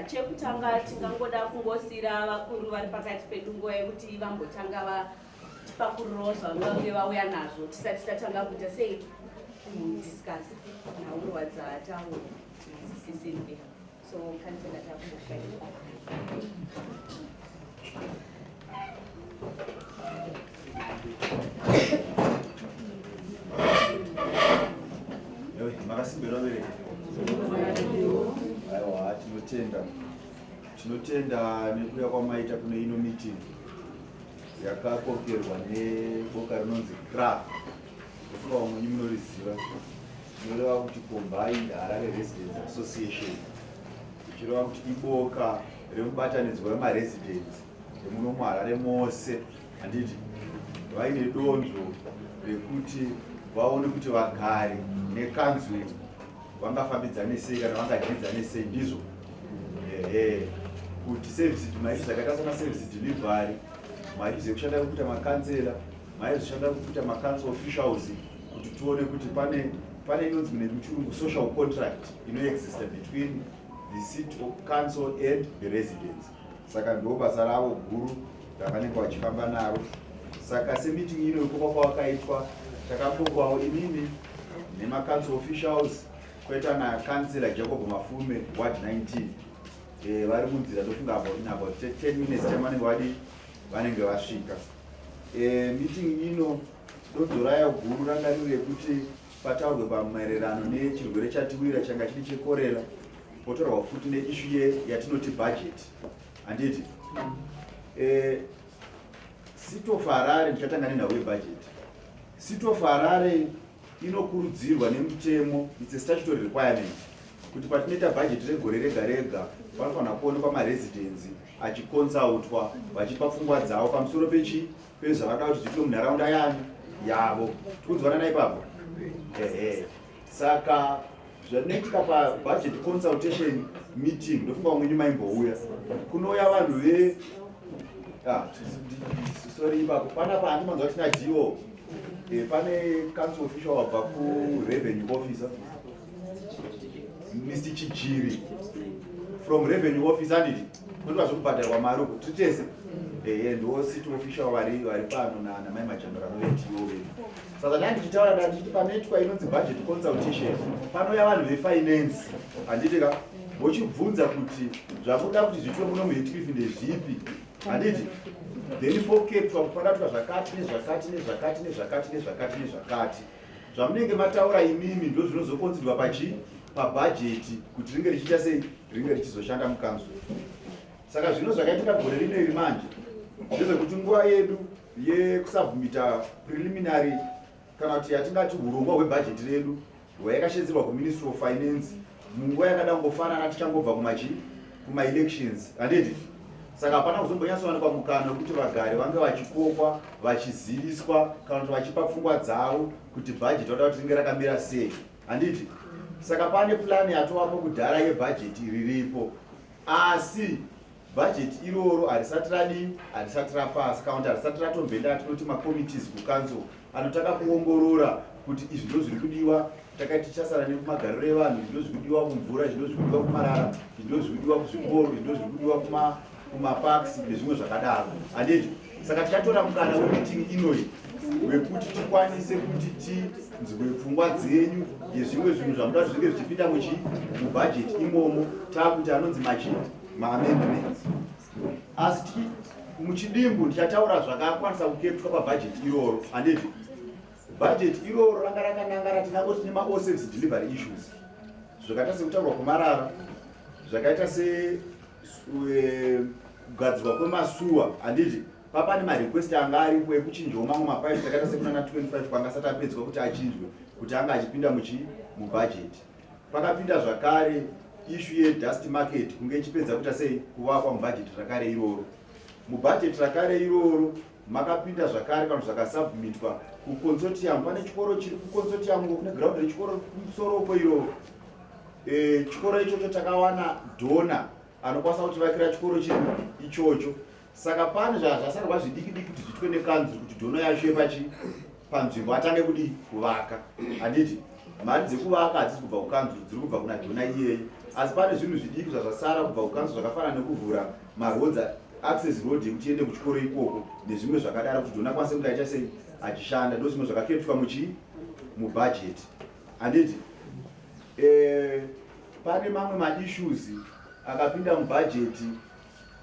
chekutanga tingangoda kungosira vakuru vari pakati pedu nguva yekuti vambotanga vatipa kurova zvavangange vauya nazvo tisati tatanga kuita sei discuss naurwa dzataura nasisimbe. So kansela takumboshaira makasimbirwa bereki. Aiwa, tinotenda nekuya kwamaita kune ino meeting yakakokerwa neboka rinonzi Cllr, kufuka vamweni munoriziva, inoreva kuti Combined Harare Residents Association, ichireva kuti iboka remubatanidzwa wemaresidents emuno muHarare mose, handiti vaine donzvo rekuti vaone kuti vagari nekanzuru vangafambidzane sei kana vangadyidzane sei ndizvo kuti service maiti zvakaita sana service delivery, maiti zvekushanda kuita makansela, maiti zvekushanda kuita macouncil officials, kuti tuone kuti pane inonzi nemuchirungu social contract inoexista between the city council and the residents. Saka ndo basa ravo guru ravanenge vachifamba naro. Saka semeeting ino ikopa kwakaitwa takambongwawo inini nemacouncil officials, koita nakansela Jacob Mafume ward 19 vari munzira ndofunga about 10 minutes vanenge vasvika. Meeting ino donzvo rayo guru ranga riri rekuti pataurwe pamaererano nechirwere chatiwira changa chiri chekorera, potorwa futi neissue yatinoti budget, handiti City of Harare ndichatanga nenhau yebudget. City of Harare inokurudzirwa nemutemo, it's a statutory requirement, kuti patinoita budget regore rega rega panofanira kuonekwa maresidents achiconsultwa vachipa pfungwa dzavo pamusoro pezvavada kuti zviitwe munharaunda yavo. Tikudzwana ipapo. Saka zvinoitika pabudget consultation meeting ndofunga vamweni maimbouya kunouya vanhu sorry ipapo panapa handimanzwa tina dio pane council official wabva kurevenue officer Mr. Chichiri from revenue officer, handiti ndotoa zvokubhadharwa mari uko titese ndo city official vari pano namai majambara novetiyo vedu. Saka ndandichitaura ndanditi panoitwa inonzi budget consultation panouya vanhu vefinance, handitika vochibvunza kuti zvakuda kuti zviitwe muno muHeathcliff ndezvipi, handiti then pokeptwa padaitwa zvakati nezvakati nezvakati nezvakati nezvakati nezvakati. Zvamunenge mataura imimi ndo zvinozokonzerwa pabhajeti kuti ringe richiita sei, ringe richizoshanda mukanzuru. Saka zvino zvakaitika gore rino iri manje ndezvekuti nguva yedu yekusabvumita preliminary kana kuti yatingati urongwa hwebhajeti redu hwayakashedzerwa kuministry of finance munguva yakada kungofanana tichangobva kuma-elections, handiti. Saka hapana kuzombonyatsowanikwa mukana wekuti vagari vange vachikokwa vachiziviswa kana kuti vachipa pfungwa dzavo kuti bhajeti vada kuti ringe rakamira sei, handiti. Saka pane plani yatovapo kudhara yebhajeti riripo, asi bhajeti iroro harisati rapasa kana kuti harisati ratombenda tinoti macommittees kucouncil anotaka kuongorora kuti izvi ndo zviri kudiwa, takati tichasara nekumagariro evanhu, izvi ndo zviri kudiwa kumvura, izvi ndo zviri kudiwa kumarara, izvi ndo zviri kudiwa kuzvikoro, izvi ndo zviri kudiwa kumapaks nezvimwe zvakadaro, handiti. Saka tichatora mukana wemeeting inoyi wekuti tikwanise kuti tinzwe pfungwa dzenyu yezvimwe zvinhu zvamuda zvinenge zvichipinda mubhajeti imomo, taakuti anonzi ma-amendments. Asi muchidimbu ndichataura zvakakwanisa kukeptwa pabhajeti iroro, handiti. Bhajeti iroro ranga rakananga ratinangoti nema-all service delivery issues, zvakaita sekutaurwa kumarara, zvakaita kugadzirwa kwemasuwa, handiti. Papa nemarequest anga aripo ekuchinjwa mamwe mapaipi akaita sekunana 25 kwanga asati apedzwa kuti achinjwe kuti anga achipinda mubhajeti. Pakapinda zvakare issue yedust market kunge ichipedza kuita sei kuvakwa mubhajeti rakare iroro. Mubhajeti rakare iroro makapinda zvakare kana zvakasubmitwa kuconsortium. Pane chikoro chiri kuconsortium kune ground rechikoro kumusoropo iroro. Chikoro ichocho takawana dona anokwanisa kutivakira chikoro chiri ichocho. Saka pane zvasarwa zvidiki diki kuti zvitwe nekanzuru kuti dhono yashuye panzvimbo atange kuvaka, handiti. mari dzekuvaka hadzisi kubva kukanzu, dziri kubva kuna dhona iyeye. Asi pane zvinhu zvidiki zvasara kubva kukanzu zvakafanana nekuvhura maroads access road yekuti ende kuchikoro ikoko nezvimwe zvakadaro kuti dhona kwanise kuti aita sei achishanda. Ndo zvimwe zvakakeptwa mubudget. Handiti pane mamwe maissues akapinda mubhajeti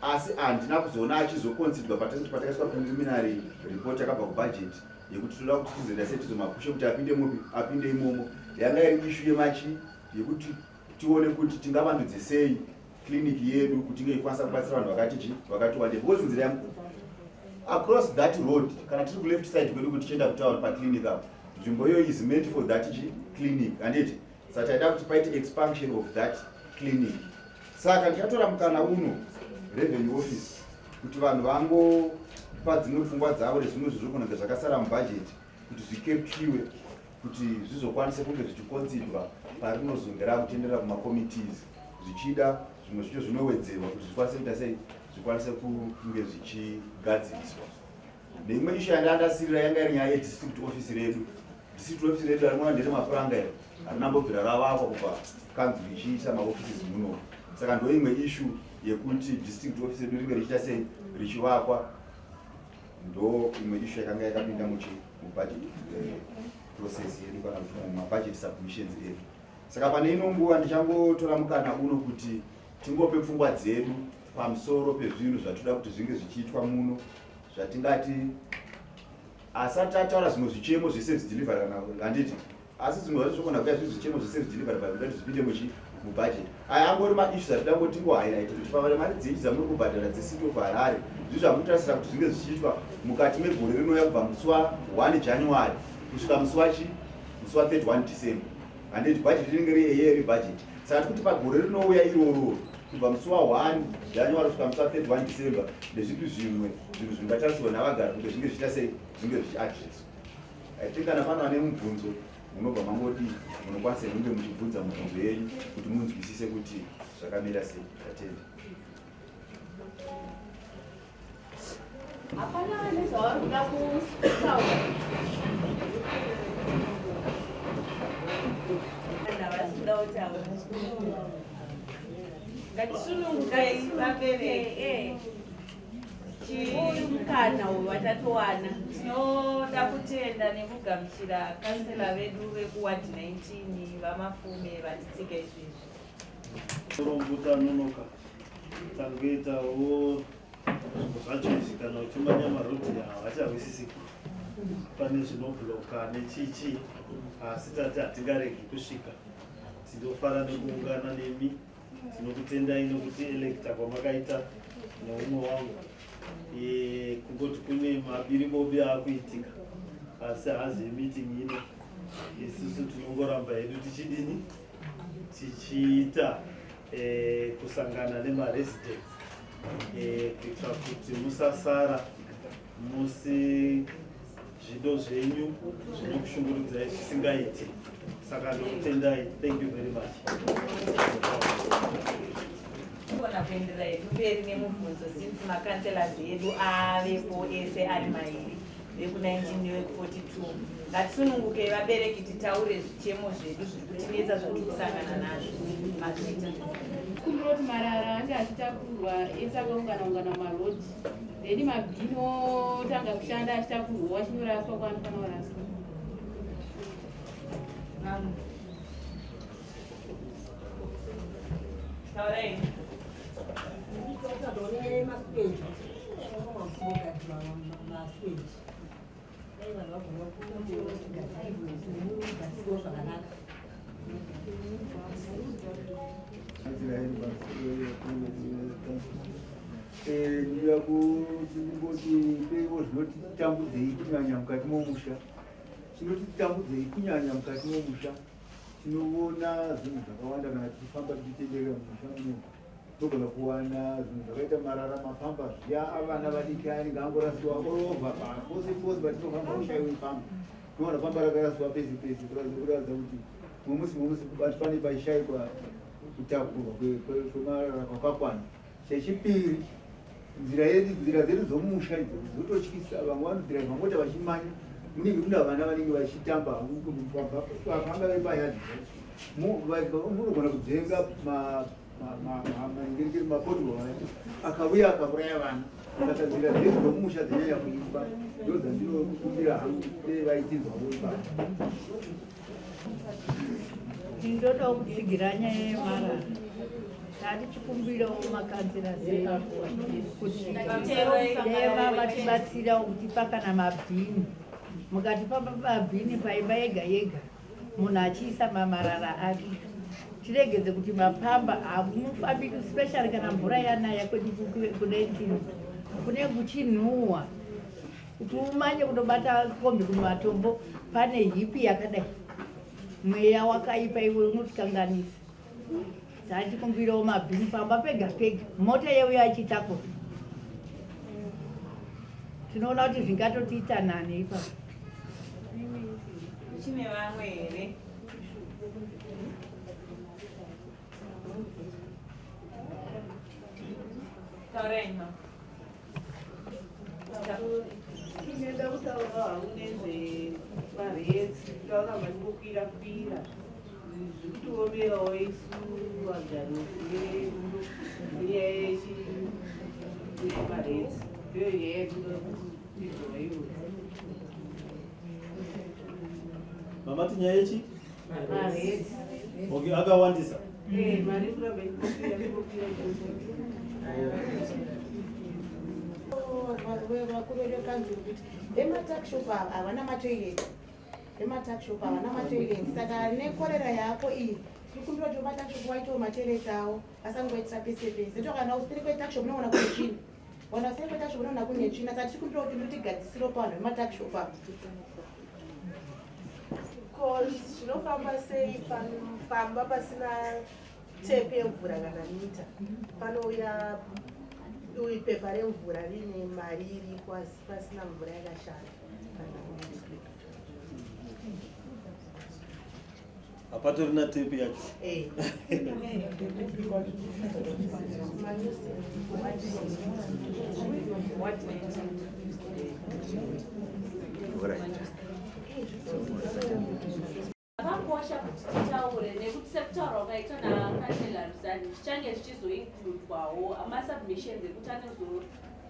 asi handina kuzoona achizoconsiderwa patakaiswa preliminary report yakabva kubhajeti yekuti toda kuti tizoenda sei tizomapushe kuti apinde imomo. Yanga iri issue yemachi yekuti tione kuti tingavandudze sei clinic yedu kuti inge ikwanisa kubatsira vanhu vakati wande. Because nzira across that road kana tiri kuleft side kwedu kuti tichienda kutaura paclinic apo, nzvimbo iyo is meant for that clinic. Handiti saka taida kuti paite expansion of that clinic. Saka ndikatora mukana uno revenue office kuti vanhu vangopa dzimwe pfungwa dzavo rezvimwe zvezvokunenge zvakasara mubhajeti kuti zvikeptiwe kuti zvizokwanise kunge zvichiconsiderwa parinozonge rakutenderera kumakomitees zvichida zvimwe zvicho zvinowedzerwa kuti zvikwanise kuita sei zvikwanise kunge zvichigadziriswa. Neimwe ishu yandandasirira yanga iri nyaya yedistrict office redu. District office redu arimona ndere mapuranga ero harinambobvira ravakwa kubva kanzu richiisa maoffices muno. Saka ndo imwe issue yekuti district office redu ringe richiita sei richivakwa. Ndo imwe issue yakanga yakapinda mubudget process yedu kana kuti mumabudget submissions edu. Saka pane ino nguva ndichangotora mukana uno kuti tingope pfungwa dzedu pamusoro pezvinhu zvatoda kuti zvinge zvichiitwa muno zvatingati asati ataura zvimwe zvichemo zveservice delivery kana handiti asi zvimwe zvacho zvogona kuya zvinhu zvichemo zveservice delivery kuti zvipinde mubudget. Aya angori maissues atidango tingohighlighta kuti pamwe mari dzechi dzamuri kubhadhara dzecity of Harare zvizvo zvamunotarisira kuti zvinge zvichiitwa mukati megore rinouya kubva musi wa1 January kusvika musi wa 31 December. Handiti budget rinenge riyeyeri budget. Saka kuti pagore rinouya iroro kubva musi wa1 January kusvika musi wa 31 December nezvipi zvimwe zvinhu zvingatarisirwa navagari kuti zvinge zvichiita sei zvinge zvichiadreswa. I think kana pano ane mubvunzo munobva mangoti munokwanisa kunge muchibvunza mubvunzo yenyu kuti munzwisise kuti zvakamira sei. Tatenda. Hapana nezvauri kuda kutaura. Ngatisunungukai vabereki mukana watatowana. Tinoda kutenda nekugamuchira kansela vedu vekuward 19 vaMafume vatitsika izvizvi. Muguta nonoka tangoitawo zvachoizvi kana uchimanya marodhi havachawisisiki. Pane zvinobhuloka nechichi asi tati hatingaregi kusvika. Tinofara nekuungana nemi. Tinokutendai nokuti elekta kwamakaita neumwe wangu. Kungoti kune mabiribobi akuitika asi hazi meeting ino. Isusu tinongoramba hedu tichidini tichiita kusangana nemaresidents kuitira kuti musasara musi zvido zvenyu zvinokushungurudzai zvisingaiti. Saka ndokutendai. Thank you very much. Kona kuenderera hedu mberi nemubvunzo since makanselas edu avepo ese ari mairi veku19 neveku42. Ngatisunungukei vabereki titaure zvichemo zvedu zviri kutinetsa zvatiri kusangana nazvo. Mazvita kumbira kuti marara ange achitakurwa ese akaungana marodhi then mabhino tanga kushanda achitakurwa wachinyoraswa kwaanofana kuraswa. taurai ndira kuti ngoti pevo zvinotitambudzei kunyanya mukati momusha. Chinotitambudzei kunyanya mukati momusha tinoona zvinhu zvakawanda kana tichifamba tichitenderera mumusha muno. Togona kuwana zvinhu zvakaita marara mapamba zviya avana vadiki anenge angorasiwa orova pose pose patinofamba kushayiwa pamba. Tinoona pamba rakarasiwa pese pese kuratidza kuti mumusi pane paishayikwa kutakurwa kwemarara kwakakwana. Chechipiri nzira dzedu dzomusha idzototyisa. Vamwe vanodhiraivha mota vachimanya munenge muna vana vanenge vachitamba vafamba vepayadi munogona kudzenga manengekeri mapotbo akauya akauraya vana akatadzira zvinhu zvomumusha dzenyanya kuimba ndodzandinokumbira hangu vaitirwawo ipa Ndoda kutsigira nyaya yemarara. Tichikumbirawo makanzera zedu kuti deva vatibatsira kutipa kana mabhini. Mukatipa mabhini paimba yega yega munhu achiisa mamarara ake. Tiregedze kuti mapamba hamufambi especially kana mvura yanaya kwedu kune kuchinhuhwa. Kuti umanye kutobata kombi kumatombo pane hipi yakadai. Mweya wakaipa iwe unotikanganisa. Tichikumbirawo mabhini pamba pega pega. Mota yeuya achitakura. Tinoona kuti zvingatotiita nani ipapo. Chine vamwe here? Taurai ma. Tinoda kutaura hangu nezvemarezi taura mangokwira kwira zvikutoomerawo isu vagari nenyaya yemarezi ndiyo yedu izoiwo mamati nyaya yechi marezi okay akawandisa mari kuramba ikokwira vakuru vedu kanzuri kuti vematakshop havana matoilet vematakshop havana matoilet saka nekorera yako iyi tikumbira kuti vematakshop waitawo matoilet avo asangoitira pese pese tokana usiri kwetakshop unoona kune tsvina wana usiri kwetakshop unoona kune tsvina saka tikumbira kuti ndotigadzisiro pavanhu vematakshop avo zvinofamba sei pamba pasina tepe yemvura kana mita panouya ipepa remvura rine mari iripo asi pasina mvura yakashanda hapatorina tepi yacho Vakakosha kuti titaure nekuti sekutaura ukaita naCllr Ruzani zvichange zvichizoinkludwawo amasubmissions ekuti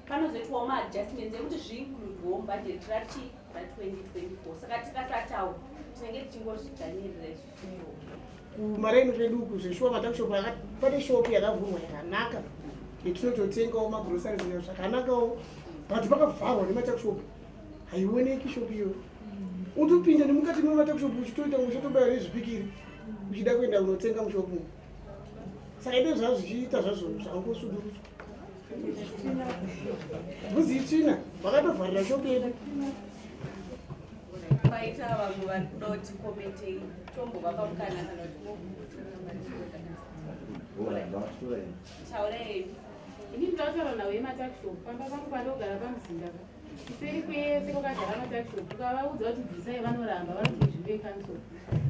panozoitwawo maadjustments ekuti zviinkludwawo mubudget rati ra2024 saka tikasataura tinenge tichingozviganirira isusuwo kumaraini kwedu uku zveshuwa matakshop pane shopu yakavhurwa yakanaka yetinototengawo magrosaries zvakanakawo but pakavharwa nematakshop haioneki shopu iyoyo utopinda nemukati mematakshop uchitoita uchitobaya nezvipikiri uchida kuenda kunotenga mushopu saka ide zvazvo zvichiita zvazvo zvangosudurutswa bvunzi itsvina vakatovharira shopu yedu paita vamwe vari kuda kuti komentei tombova pamukana kana kuti taura hedu ini ndataura nawo yematakshop pamba pangu panogara pamuzinda seri kwese kwakagara matakshop ukavaudza kuti bvisai vanoramba vanoti zvive kansel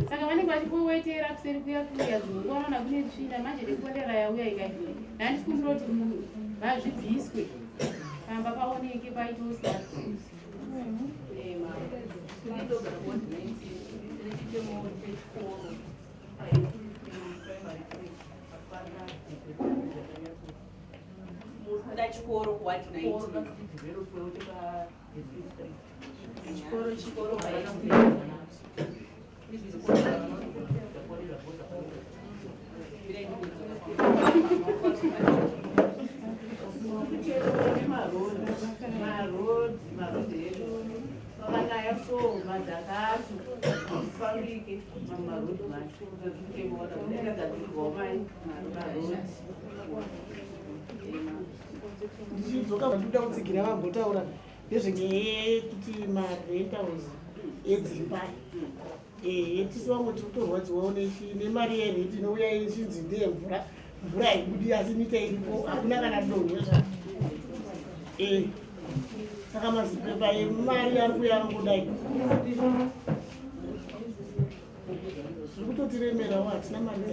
saka vanenge vachipowetera kuseri kuya zvungu vanoona kune tsvina manje nekorera yauya ikai handisikumbira kuti vazvibviswe pamba paoneke paitosika chikoro kuwati19 chikoro marodhi edu vakanaya so madzakacho fambike marodhi macho agadzirwawo marodhi ndichidzoka vandoda kutsigira vambotaura nezvenyaya yekuti marentals edzimba tisi vamwe tiri kutorwadziwawo nemari yerenti inouya ichinzi ndeyemvura mvura haibudi asi mita iripo hakuna kana donhezva saka mazipepa emari ari kuya angodai zviri kutotiremerawo hatina mari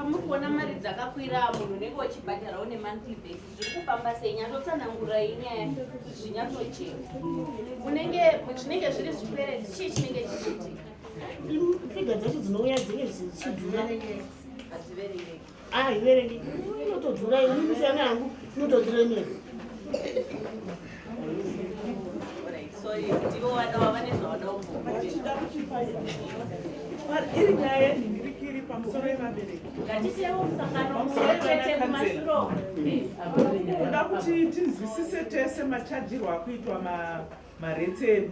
muri kuona mari dzakakwira munhu unenge uchibhadharawo nemonthly basis zviri kufamba sei nyatotsanangurai nyaya zvinyatsochena zvinenge zviri zvikwereti chii chinenge chichiitika figa dzacho dzinouya dzinenge zvichidzura hadziverengeki haiverengeki inotodzura inisiyana yangu inotodziremera sorry ndivo vana vane zvavadawo iri nyaya yenhingirikiri pamusoro yemabereki ngatisiyewo musangano musoete kumasuro kuda kuti tinzwisise tese machajirwo akuitwa maretsi edu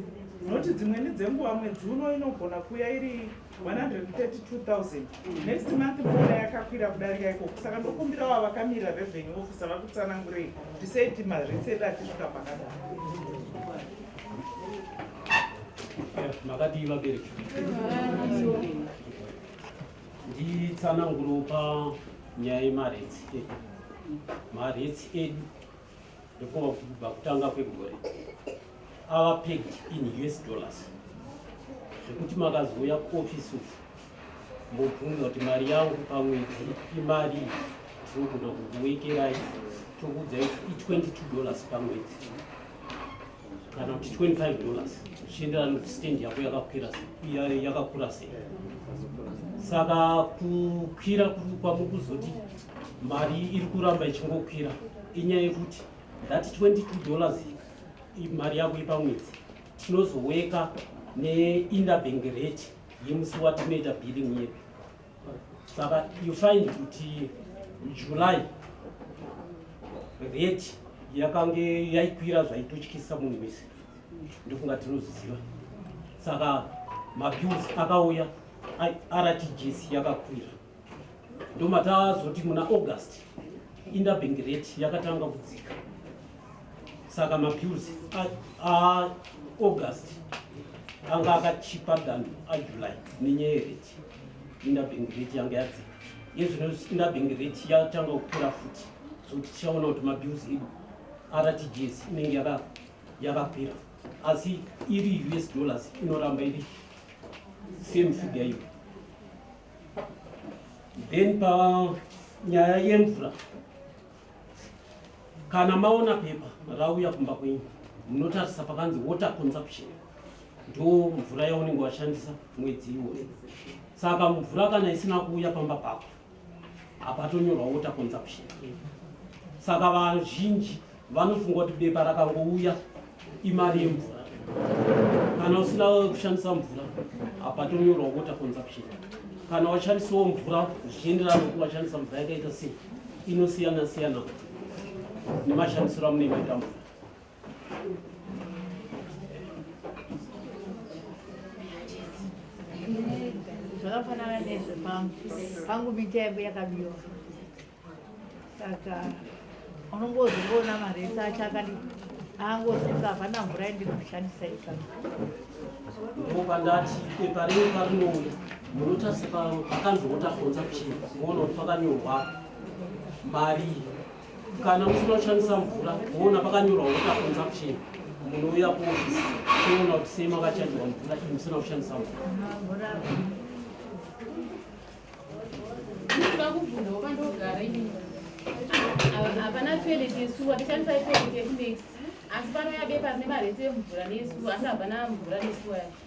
noti dzimweni dzenguva mwedzi uno inogona kuya iri 132,000 next month mvura yakakwira kudarika ikoko saka ndokumbirawo vakamira revenue officer vakutsanangurei tiseiti maretsi edu achisvika pakadaro makadii vabereki nditsananguro panyaya yemaretsi edu maretsi edu ndokuva kubva kutanga kwegore ava pegged in US dollars zvekuti makazouya kuofisi mobvunza kuti mari yangu pamwedzi imari tinogona kukuwekerai tokuudzai $22 pamwedzi kana kuti $25 zvichienderana kuti stand yako yakakura sei. Saka kukwira kwamukuzoti mari iri kuramba ichingokwira inyaya yekuti that $22 mari yako ipamwedzi tinozoweka neinterbank rate yemusi watinoita billing yedu. Saka you find kuti July rate yakange yaikwira zvaitotyisa munhu wese ndokunga tinozviziva. Saka mabills akauya RTGS yakakwira ndomatazoti muna August interbank rate yakatanga kudzika. Saka mabills August anga akachipa than July nenyaya rate interbank rate yanga yadzika. Yezvino interbank rate yatanga kukwira futi so tichaona kuti mabills edu RTGS inenge yakakwira asi iri US dollars inoramba iri same figure hiyo. Then pa nyaya yemvura kana maona pepa rauya kumba kwenyu munotarisa pakanzi water consumption ndo mvura yaunenge washandisa mwedzi iwoyo. Saka mvura kana isina kuuya pamba pako apatonyorwa water consumption. Saka vazhinji vanofunga kuti bepa rakangouya imari yemvura. Kana usina kushandisa mvura apatonyorwa water consumption. Kana washandisawo mvura zvichienderana nokuti washandisa mvura yakaita sei inosiyana siyana nemashandisiro amunenge maita mvura. Zvakafanana nezvo pangu miti yangu yakabiwa. Saka unongozongoona maretsi acho akati angozonga hapana mvura yandiri kushandisa ikano. Ndopandati pepa renyu parinouya munotarisa pakanzi water consumption muona kuti pakanyorwa mari. Kana musina kushandisa mvura muona pakanyorwa water consumption munouya kuofisi toona kuti sei makachanjwa mvura musina kushandisa mvura. Ndinoda kubvunza wakandogara ini hapana toilet yesu watishandisa toilet yekunext asi panoya bepa rine maretsi emvura nesu asi hapana mvura nesu yacho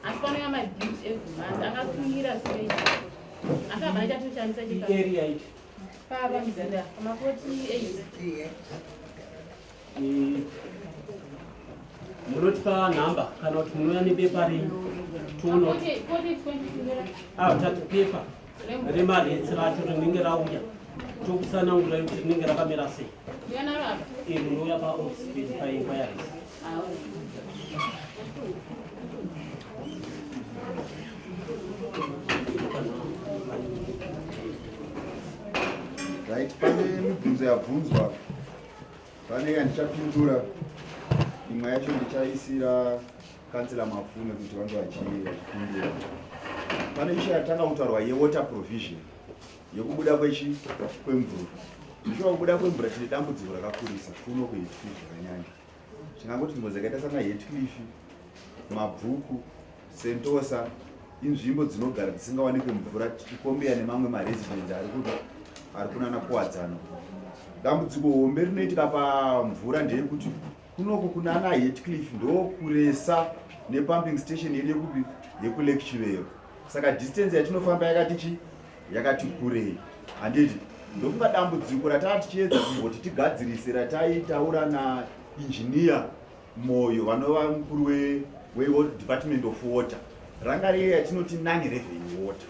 asi panoya mabhill evhumanda akakwira sei asi hapana chatoshandisa area iti pava mzinda pama48 munotipa nhamba kana kuti munouya nebepa renyu toona tati pepa remaretsi racho rinenge rauya tokutsanangurai kuti rinenge rakamira sei. Munouya paofisi painquiries. Right, pane mibvunzo yabvunzwa pane yandichapindura imwe yacho ndichaisira kansela Mafume kuti vange vachipindura. Pane ishu yatanga kutaurwa yewater provision yekubuda kwemvura. Ndicho kubuda kwemvura tine dambudziko rakakurisa kuno kuHeathcliff zvakanyanya. Chingangoti nzvimbo dzakaita sana Heathcliff, Mabvuku, Sentosa inzvimbo dzinogara dzisingawanikwe mvura tichikombeya nemamwe maresidents ari kunana kuwadzana. Dambudziko hombe rinoitika pamvura ndeyekuti kunoko kunana Heathcliff ndo kuresa nepumping station yedu yekupi yekulake Chivero. Saka distance yatinofamba yakati kurei. Handiti ndofunga dambudziko rataa tichiedza kumboti tigadzirise rataitaura nainjiniya Moyo vanova mukuru weDepartment of Water ranga riye yatinoti non-revenue water.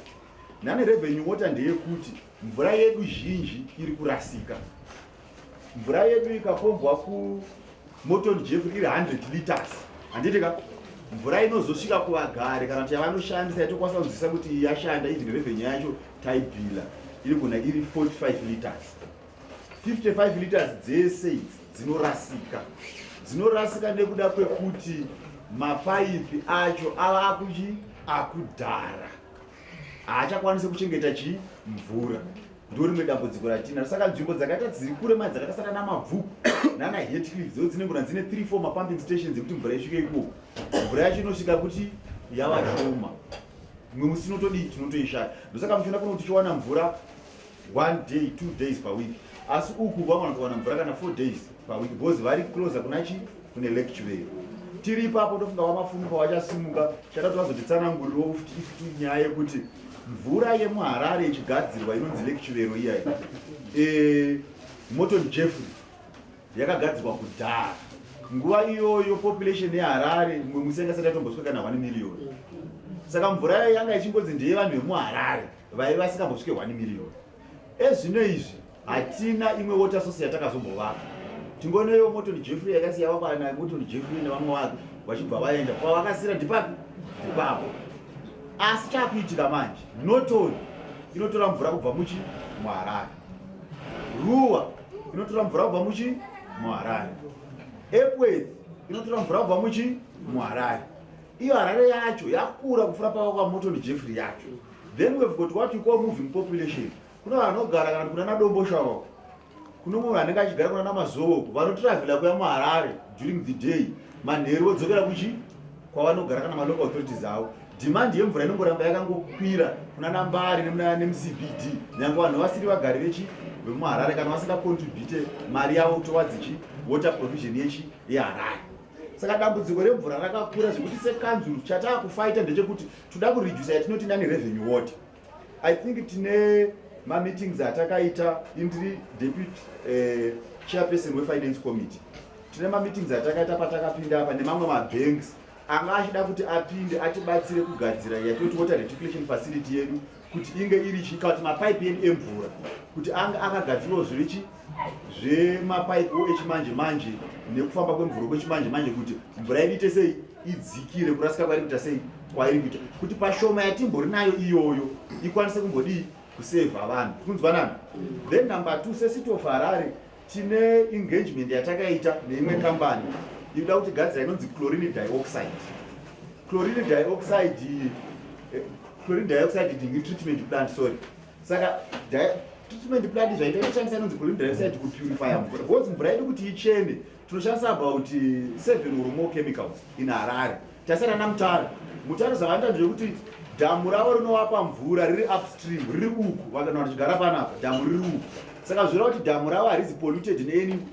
Non-revenue water ndeyekuti mvura yedu zhinji iri kurasika. Mvura yedu ikapombwa kuMorton Jeff iri 100 liters. Handitika mvura inozosvika kuvagari kana kuti yavanoshandisa yatokwanisa kunzwisa kuti yashanda even revenue yacho taibhila iri kuna iri 45 liters. 55 liters dzese dzinorasika. Dzinorasika nekuda kwekuti mapaipi acho ava akudhara. Haachakwanisi kuchengeta mvura. Ndo rimwe dambudziko ratina. Saka nzvimbo dzakaita dziri kure mai dzakaita sana naMabvuku nana Heathcliff dzo dzinengona dzine 3-4 mapumping stations dzekuti mvura isvike ikoko. Mvura yacho inosvika kuti yava shoma. Mwe musi tinotoishaya. Ndosaka muchiona kuno tichiwana mvura 1 day 2 days per week. Asi uku vamwana kuwana mvura kana 4 days per week because vari closer kune Lake Chivero. Tiri ipapo tofunga waMafume pawachasimuka chatatozotitsanangurirawo futi nyaya yekuti mvura yemuHarare ichigadzirwa inonzi Lake Chivero iyayi. Morton Jeff yakagadzirwa kudhara. Nguva iyoyo population yeHarare mwe musenga sati yatombosvika kana 1 million. Saka mvura yanga ichingodzi ndeye vanhu vemuHarare vaiva vasingambosvike 1 million. Ezvino izvi hatina imwe water source yatakazombovaka. Tingoneyo Morton Jeff yakasiya kana Morton Jeff nevamwe vake vachibva vaenda kwavakasira ndipapi ipapo. Asi chakuitika manje Norton inotora mvura kubva muHarare. Ruwa inotora mvura kubva muHarare. Epworth inotora mvura kubva muHarare. Iyo Harare yacho yakura kufura kwa Morton Jeff yacho. Then we've got what we call moving population. Kuna vanogara kana kuna naDomboshawa. Kuno munhu anenge achigara kuna naMazoko vanotravela kuya muHarare during the day. Manheru vodzokera kwavanogara kana malocal authorities avo. Demand yemvura inongoramba yakangokwira kuna naMbari nemuCBD. Nyange vanhu vasiri vagari vemuHarare kana vasingacontribute mari yavo towards water provision yeHarare. Saka dambudziko remvura rakakura zvekuti sekanzuru chataakufaita ndechekuti toda kureduce yatinoti non-revenue water. I think tine meetings atakaita indiri deputy chairperson wefinance committee. Tine meetings atakaita patakapinda apa nemamwe mabanks anga achida kuti apinde atibatsire kugadzira yatoti water reticulation facility yedu kuti inge iri chika kuti mapaipi edu emvura kuti anga akagadzirwa zvemapaipi echimanje manje nekufamba kwemvura kwechimanje manje kuti mvura yedu ite sei idzikire kurasika kwari kuita sei kwairi kuita kuti pashoma yatimbori nayo iyoyo ikwanise kumbodi kuseva vanhu kunzwa nani. Then number 2 seCity of Harare tine engagement yatakaita neimwe company inoda kuti gadzira inonzi chlorine dioxide. Chlorine dioxide ndingi treatment plant saka treatment plant zvaita inoshandisa inonzi chlorine dioxide kupurify mvura because mvura yedu kuti ichene tinoshandisa about 7 or more chemicals in Harare. Tasara naMutare zavanda ndezvekuti dhamu ravo rinovapa mvura riri upstream riri uku vakana vachigara panapa dhamu riri uku saka zvoreva kuti dhamu ravo harizi polluted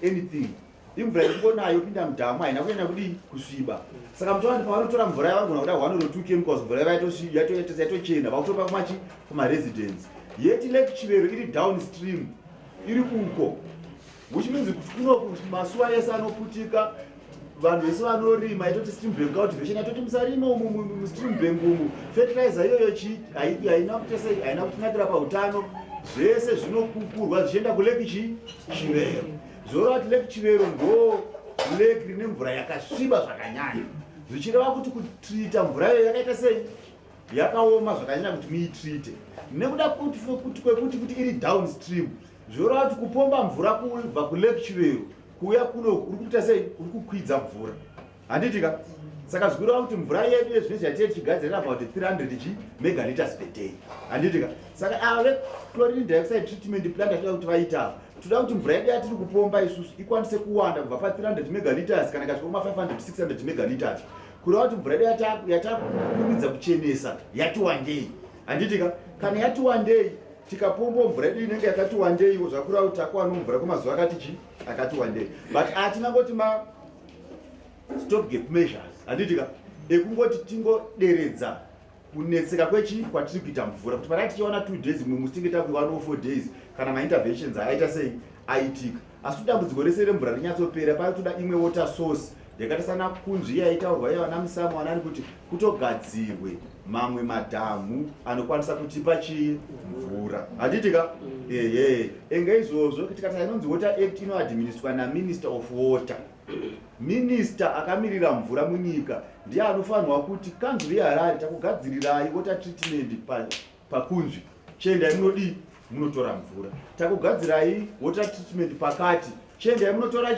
anything. Imvura irikunayo pinda mudhamu haina kuenda kudi kusviba. Saka mutoona pavanotora mvura yavanogona kuda 1 or 2 chemicals mvura yatochena vakutopa kumaresidents. Yeti Lake Chivero iri downstream iri uko which means kuti kuno masuwa ese anoputika vanhu vese vanorima itoti stream bank cultivation atoti musarima mustream bank umu fertilizer iyoyo haina kutinakira pautano zvese zvinokukurwa zvichienda kuLake Chivero. Zvoreva kuti Lake Chivero ndo lake rine mvura yakasviba zvakanyanya zvichireva kuti kutrita mvura iyo yakaita sei yakaoma zvakanyanya kuti muitrite nekuda kwekuti iri downstream zvoreva kuti kupomba mvura kubva kuLake Chivero kuya kuno uri kuita sei uri kukwidza mvura. Handitika saka zvikureva kuti mvura yedu yezvinhu yatiri tichigadzirira about 300 megaliters per day. Handitika saka ave chlorine dioxide treatment plant atoda kuti vaita toda kuti mvura yedu yatiri kupomba isusu ikwanise kuwanda kubva pa 300 megaliters kana ikasvika kuma 500 600 megaliters kureva kuti mvura yedu yatakurumidza kuchenesa yati wandei. Handitika kana yati wandei tikapomba mvura yedu inenge yakati wandei zvakureva kuti takuwana mvura kwemazuva akati wandei. But hatina ngoti stop gap measures. Handitika ekungoti tingoderedza kunetseka kwatiri kuita mvura kuti pakati tichiona 2 days imwe musi tinge takuiwa 4 days kana mainterventions aita sei aitika. Asi dambudziko rese remvura rinyatsopera paitoda imwe water source yakaita sana kunzvi yaitaurwa yavana Musamo wanani kuti kutogadzirwe mamwe madhamu anokwanisa kutipa mvura. Handitika enge izvozvo tikati inonzi Water Act inoadministrwa naMinister of Water. Minister akamirira mvura munyika ndiye anofanirwa kuti kanzuri yeHarare takugadzirirai water treatment pakunzvi chiendai munodi munotora mvura, takugadzirai water treatment pakati chiendai munotora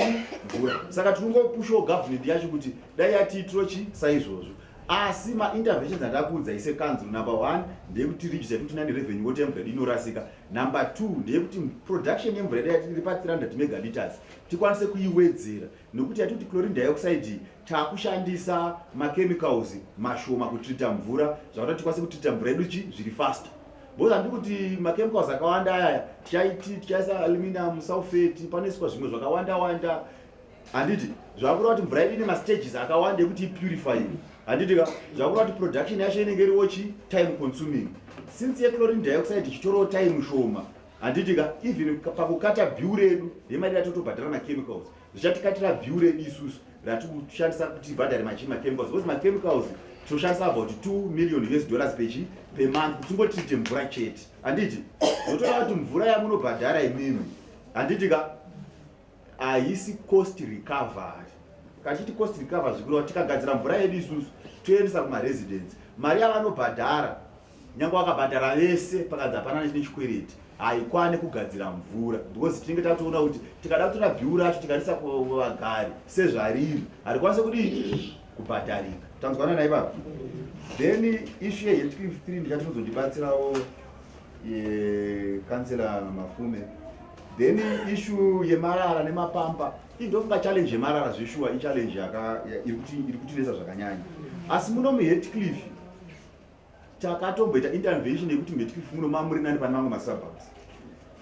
mvura. Saka tinongopushawo government yacho kuti dai yatiitiro saizvozvo. Asi interventions andakudza ise kanzuru number 1 ndeyekuti reduce kuti nani revenue water mvura inorasika. Number 2 ndeyekuti production yemvura yatiri pa 300 megaliters tikwanise kuiwedzera nokuti yatuti chlorine dioxide takushandisa chemicals mashoma kutrita mvura zvakati tikwanise kutrita mvura yedu zviri faster. Boza handi kuti chemicals akawanda aya tichaisa aluminum sulfate panoiswa zvimwe zvakawanda handiti zvakureva kuti mvura yedu ine stages akawanda ekuti ipurify. Handitika zvakureva kuti production yacho inenge iriwo time consuming. Since chlorine dioxide chitoriwo time shoma, handitika even pakukata bhiu redu yemadira totobhadhara machemicals zvichatikatira bhiu redu isusu ratikushandisa kuti ibhadhare machemicals because machemicals toshandisa about $2 million per month kuti tingotrite mvura chete. Handiti zvotoda kuti mvura yamunobhadhara imimi handitika haisi cost recovery. Kachiti cost recovery zvikureva tikagadzira mvura yedu isusu toendesa kumaresidence mari yavanobhadhara nyange wakabhadhara vese pakanzi hapana nechikwereti haikwane kugadzira mvura because tinenge tatoona kuti tikada kutora bhiu racho tikarisa kuvagari sezvariri harikwanise kudii kubhadharika. Tanzwana naibaba. Then issue yehealth cliff 3 ndichatinozondibatsirawo kansela Mafume. Then issue yemarara nemapamba indofunga challenge yemarara zveshuwa ichallenge iri kutinesa zvakanyanya. Asi muno muhealth cliff takatomboita intervention yekuti muhealth cliff muno mamuri nani pane mamwe masuburbs.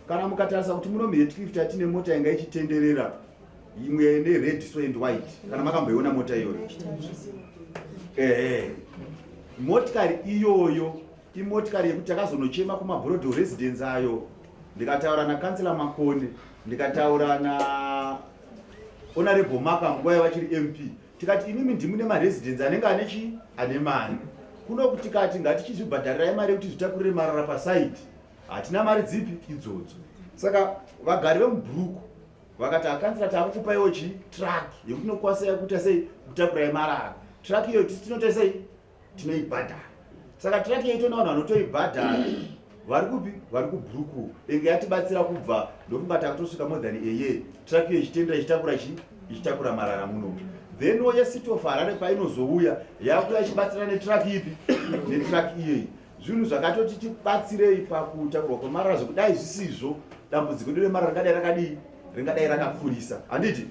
Kana mukatarisa kuti muno muhealth cliff tatine mota inga ichitenderera imwe red so and white kana makamboiona mota iyoyo. Motikari iyoyo imotikari yekuti takazonochema kumabroad residence ayo ndikataura nakansela Makone ndikataura na honorable Maka nguva yavachiri MP tikati inimi ndimune maresidence anenge ane mari kuno kuti tikati ngatichizvibhadharirai mari yekuti zvitakurire marara pasite hatina mari dzipi idzodzo. Saka vagari vemubhuruku vakati akansela taakupaiwo truck yekuti nokwanisa yakuita sei kutakurai marara. Truck iyo tinoita sei tinoibhadhara. Saka truck iyo itoona vanhu vanotoibhadhara vari kupi vari kubhuruku enge yatibatsira kubva ndofunga takutosvika more than a year truck iyo ichitendera ichitakura marara muno. Then yecity of Harare painozouya yakuya ichibatsira netruck ipi netruck iyeyi. Zvinhu zvakatoti tibatsirei pakutakurwa kwemarara zvekudai zvisizvo dambudziko remarara ringadai rakakurisa. Handiti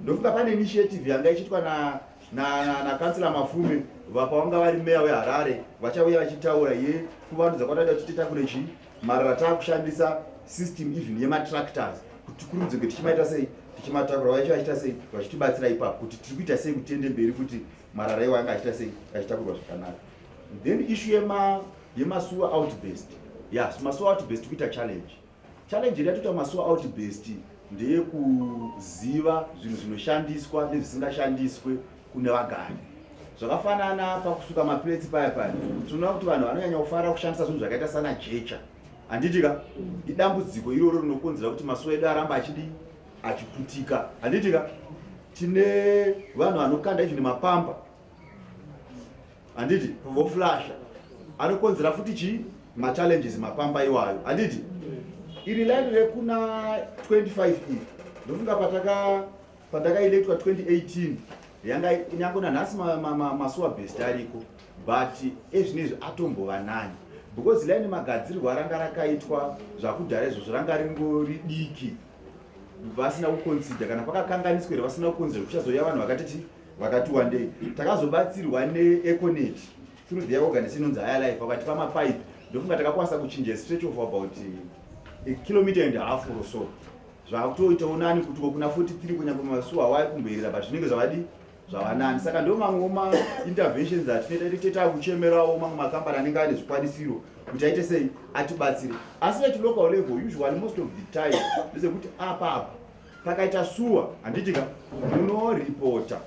ndofunga pane initiative yanga ichiitwa na kansela Mafume vapavanga vari meya weHarare vachauya vachitaura kuvandudza kwataida kuti titakure marara taakushandisa system even yematractors kuti kurudze kuti tichimaita sei tichimatakura vaicho vachita sei vachitibatsira ipapo kuti tiri kuita sei kutende mberi kuti marara iwo anga achita sei achitakurwa zvakanaka. Then issue yemasewer outburst. Yes, masewer outburst kuita challenge yatota masewer outburst ndeyekuziva zvinhu zvinoshandiswa nezvisingashandiswe kune vagari. Zvakafanana pakusuka maplates paya tinoona kuti vanhu vanonyanya kufara kushandisa zvinhu zvakaita sana jecha. Handitika idambudziko iroro rinokonzera kuti masewer edu aramba achiputika. Handitika tine vanhu vanokanda even mapamba handiti voflasha anokonzera futi machallenges mapamba iwayo. Handiti iri line rekuna 25 ndofunga patakaelectwa 2018 yangu nanhasi masewer based ariko but ezvinezvi atombova nani because line magadzirirwo aranga rakaitwa zvakudhara izvozvo ranga ringori diki vasina kuconsider kana pakakanganiswera vasina kuconsider kuchazoya vanhu vakatiti vakati wandei takazobatsirwa neEconet through their organization inonzi Higher Life vakatipa mapipe ndofunga takakwanisa kuchinja stretch of about a kilometer and a half or so zvakutoitawo nani kuti kuna 43 kunyangwe masuwa awai kumboerera but zvinenge zvavanani saka ndo mamwe ma-interventions atinoita titoita kuchemerawo mamwe makambani anenge ane zvikwanisiro kuti aite sei atibatsire asi at local level usually most of the time ndezekuti apa pakaita suwa handitika munoripota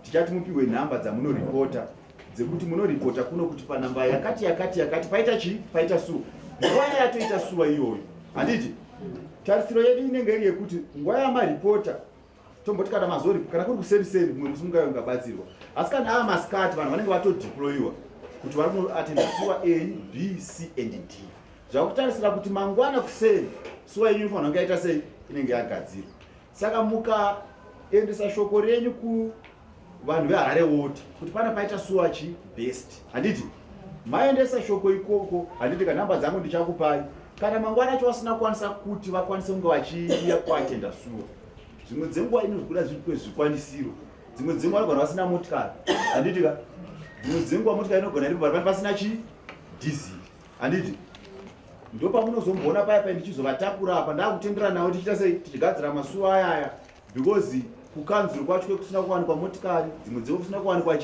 tichati mupiwe nhamba dzamunoripota dzekuti munoripota kuno kuti panhamba yakati paita suwa nguva yatoita suwa iyoyo handiti tarisiro yedu inenge iri yekuti nguva yamaripota tomboti kana mazori kana kuri kuseriseri mumwe musi mungabatsirwa asi kana ava masikati vanhu vanenge vatodeployiwa kuti vari kunoatenda suwa A, B, C and D zvakutarisira kuti mangwana kuseri suwa yenyu inofanira kunge yaita sei inenge yagadzirwa saka mukaendesa shoko renyu kuvanhu veHarare Ward kuti pana paita suwa best handiti maendesa shoko ikoko handiti kanhamba dzangu ndichakupai kana mangwana acho vasina kwanisa kuti vakwanise kunge vachiya kuatenda suwa zvimwe dzenguva inozokuda zvikwanisiro dzimwe dzenguva vanogona vasina motikari handitika dzimwe dzenguva motikari inogona iri pari pasina dizili handiti ndo pamunozomboona paya ndichizovatakura apa ndakutendera navo tichiita sei tichigadzira masuwa ayaya because kukanzuro kwacho kusina kuwanikwa motikari dzimwe dzenguva kusina kuwanikwa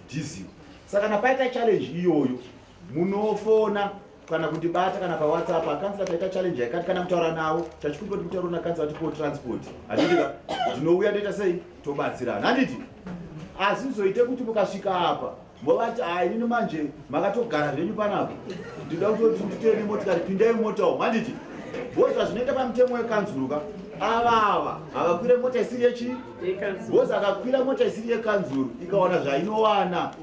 dizili saka kana paita challenge iyoyo munofona kana kutibata kana paWhatsApp akansila taita challenge yakati kana kutaura nawo tachikumbira kuti kutaura nakansila tipo transport handitika ndinouya ndoita sei tobatsirana handiti asi zoite kuti mukasvika apa mbovati hai nini manje makatogara zvenyu panapa ndida kutoti nditeni motikari pindai motawo handiti bhoza zvinoita pamutemo wekanzuruka avava havakwire mota isiri bhoza akakwira mota isiri yekanzuru ikaona zvainowana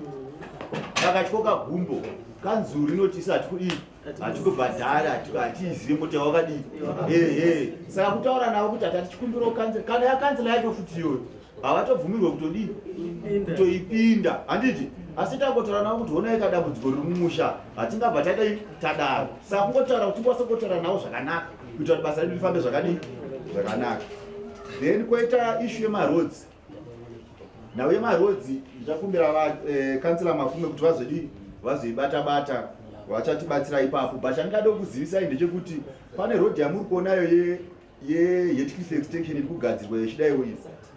akatyoka gumbo kanzuru inoti isati kudii hatikubhadhara hatiizive mota wakadii saka kutaura navo kuti hati tichikumbira kana yakanzila yacho futi iyoyo havatobvumirwe kutodii kutoipinda handiti asi tangotaura navo kuti honai kadambudziko riri mumusha hatingabva tadaro saka kungotaura kuti tingosangotaura navo zvakanaka kuitira kuti basa redu rifambe zvakadii zvakanaka then koita issue yemaroads nhau yemaroads ndichakumbira kansila Mafume kuti vazodii vazoibata vachatibatsira ipapo but chandingada kuzivisai ndechekuti pane road yamuri kuonayo yeHeathcliff extension iri kugadzirwa yechidaiwo iyi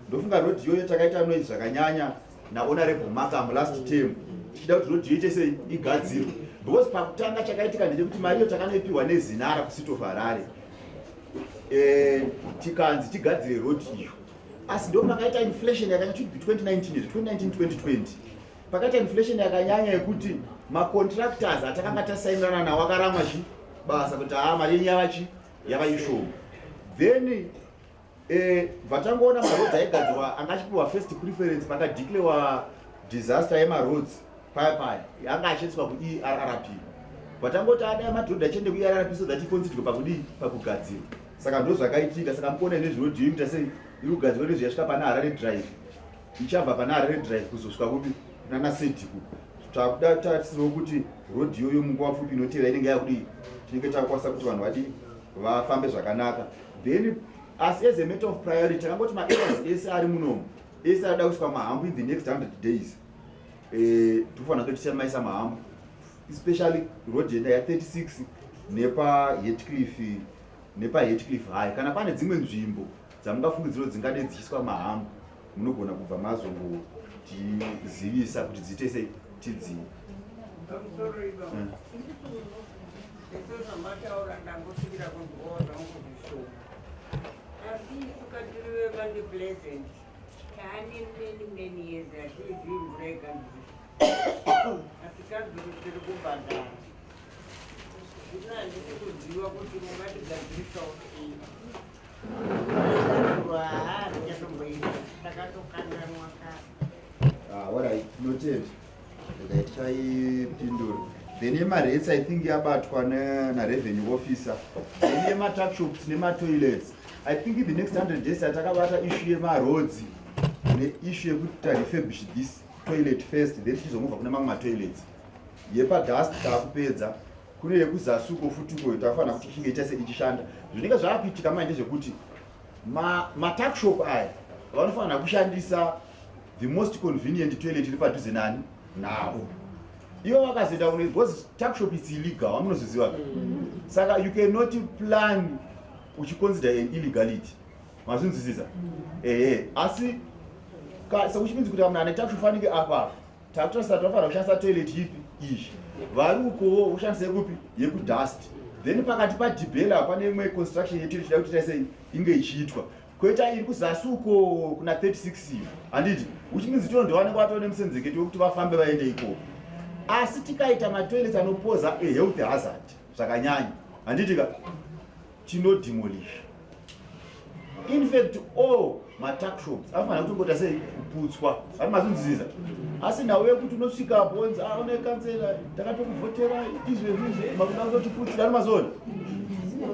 ndofunga road iyoyo takaita noise zvakanyanya nahonorable Makam last term tichida kuti road iyoyo chese igadzirwe because pakutanga chakaitika ndechekuti mari iyo takanoipiwa nezinara kucity of Harare tikanzi tigadzire road iyo asi ndo pakaita inflation yakanyanya between 2019 pakaita inflation yakanyanya yekuti macontractors atakanga tasainirana nawo akaramwa basa kuti mari yenyu yavaishoma then vatangoona maroads aigadzirwa angachipiwa first preference pakadeclarewa disaster yemaroads paya anga achiiswa kuERRP vatangoti adai madhodha achiende kuERRP so that iconsiderwe pakudii pakugadzirwa saka ndo zvakaitika saka mukuona nezvinodiwa kuita sei iri kugadzirwa nezviyasvika pana Harare Drive ichabva pana Harare Drive kuzosvika kupi nana Sediku takuda tatisiriwo kuti road iyoyo munguva pfupi inotevera inenge yakudii tinenge takwanisa kuti vanhu vadii vafambe zvakanaka then as a matter of priority takangoti maareas ese ari munomu ese arida kusvika mahambu in the next 100 days tofanira kuti tichamaisa mahambu especially road yenda ya36 nepaHeathcliff high kana pane dzimwe nzvimbo dzamungafungidzira dzingade dzichiiswa mahambu munogona kubva mazongotizivisa kuti dziite sei tidzii Alright, noted. Taipindura. Then yemarates I think yabatwa na-revenue officer. Then yema-tuckshops nema-toilets. I think in the next 100 days atakabata issue yema-roads ne-issue yekuti refurbish this toilet first then tichizomubva kune mamwe ma-toilets. Yepa-dust takupedza. Kune yekuzasuko futuko tafanira kuti chinge ichase ichishanda. Zvinenge zvaakuitika manje ndezvekuti ma-tuckshop aya vanofanira kushandisa the most convenient toilet iri padhuze nani navo. Ivo vakazoita because tuckshop is illegal, vamunozviziva. Saka you cannot plan uchiconsider an illegality. Mazvinzwisisa? Asi which means kuti munhu ane tuckshop fanike apa takutosa tofanira kushandisa toilet ipi izvi. Vari ukowo ushandise kupi yekudust. Then pakati padibhela pane imwe construction yetoilet ida kuti taisei inge ichiitwa. Koita iri kuzasi uko kuna 36 handiti, which means tondowanenge vatone musenzeketi wekuti vafambe vaende ikoko. Asi tikaita matoilets anopoza a health hazard zvakanyanya handitika tinodemolish. In fact all matuckshops anofanira kutongota sei kuputswa ari mazvinzwisisa. Asi nawe kuti unosvika bonzi aone kansela takatokuvhotera izvezvizve makuda kutotiputsira ari mazona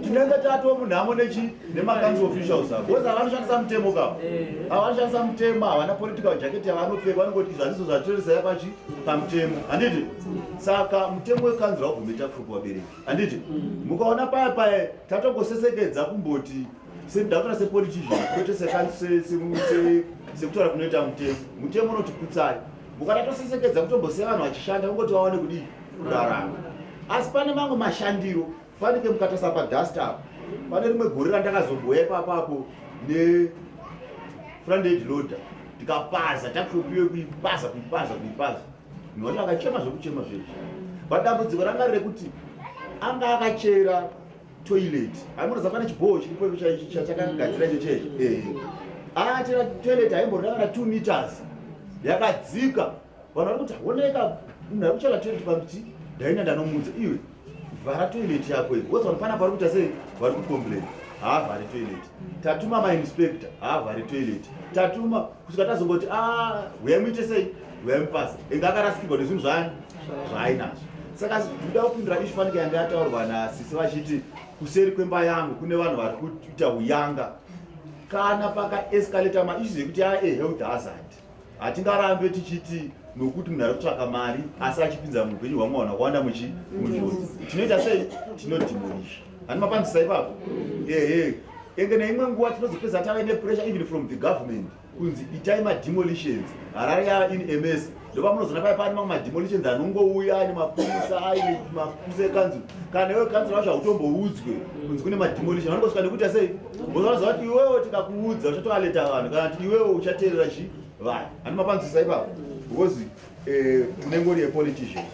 tinenge tatomunhamo nemakanzi officials avo because havanoshandisa mutemo kavo, havanoshandisa mutemo, havana political jacket yavanopfeka, vanongoti izvo hazvizo zvatoresaya pachi pamutemo handiti. Saka mutemo wekanzi wabvume tuckshop wabereki handiti. Mukaona paya paya tatongosesekedza kumboti ndakutora sepolitician kwete sekutaura kunoita mutemo. Mutemo unotiputsai, mukatatosesekedza kutombosiya vanhu vachishanda kungoti vaone kudii kurarama. Asi pane mamwe mashandiro fanike mukatasa padust up. Pane rimwe gore randakazomboya ipapapo front edge loader tikapaza tuckshop iyo kuipaza noti akachema zvokuchema zveshe. Badambudziko ranga rekuti anga akachera toilet, amunoza pane chibhoho chiripo chakagadzira icho cheche. Achera toilet haimboranga 2 meters yakadzika. Vanhu vari kuti oneka munhu ari kuchera toilet pamuti ndaina ndanomudza iwe vhara toilet yako iyi. Because pana pari kuita sei vari kucomplain haavhari toilet. Tatuma mainspector haavhari toilet. Tatuma kusvika tazongoti uyai muite sei uyai mupasa enga akarasikirwa nezvinhu zvaainazvo. Saka kuda kupindura izvi fanike yanga yataurwa nasisi vachiti kuseri kwemba yangu kune vanhu vari kuita uyanga. Kana pakaescalata maissues ekuti health hazard hatingarambe tichiti nokuti munhu ari kutsvaka mari asi achipinza muupenyu hwamwe vanhu vakawanda munjodzi. Tinoita sei? Tinodemolish. Hani mapanzisa ipapo? Enge neimwe nguva tinozopedza tave nepressure even from the government kunzi itai mademolitions. Harare yava in MS ndopa munozona paya pane mamwe mademolitions anongouya aine mapurisa aine mapurisa ekanzuro. Kana iwe kanzuro wacho hautomboudzwe kunzi kune mademolition, vanongosvika nekuita sei? Vanoziva kuti iwewo tikakuudza uchatoaleta vanhu kana kuti iwewo uchateerera vanhu. Hani mapanzisa ipapo? Because unengori yepolitician.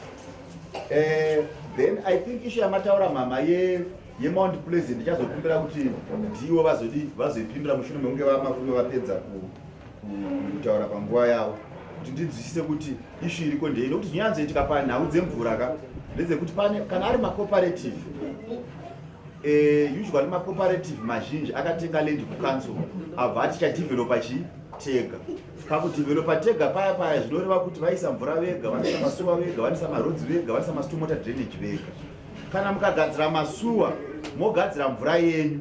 Then I think issue yamataura mama yeMount Pleasant ichazokumbira kuti ndiwo vazoipindura mushure mekunge Mafume vapedza kutaura panguva yavo kuti ndinzwisise kuti issue iriko ndeino kuti zvinyanzoitika panhau dzemvura ndedzekuti pane kana ari macooperative usually macooperative mazhinji akatenga land kucouncil abva atichadevelopa tega. Pakudevelopa tega paya zvinoreva kuti vaisa mvura vega, vanisa masuwa vega, vanisa marodzi vega, vanisa mastomota drainage vega. Kana mukagadzira masuwa mogadzira mvura yenyu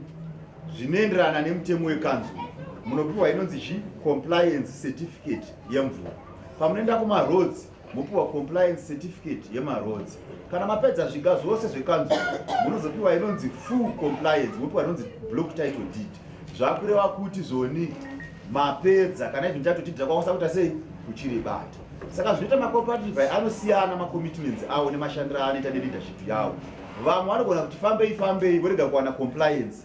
zvinoenderana nemutemo wekanzuro, munopiwa inonzi compliance certificate yemvura. Pamunoenda kumaroads mopiwa compliance certificate yemaroads. Kana mapedza zviga zvose zvekanzuro munozopiwa inonzi full compliance, mopiwa inonzi block title deed. Zvakureva kuti zoni mapedza kana izvi ndatotidzira kwakwanisa kuita sei kuchiri bata. Saka zvinoita macooperative anosiyana macommitments avo nemashandiro anoita neleadership yavo. Vamwe vanogona kuti fambei vorega kuwana compliance.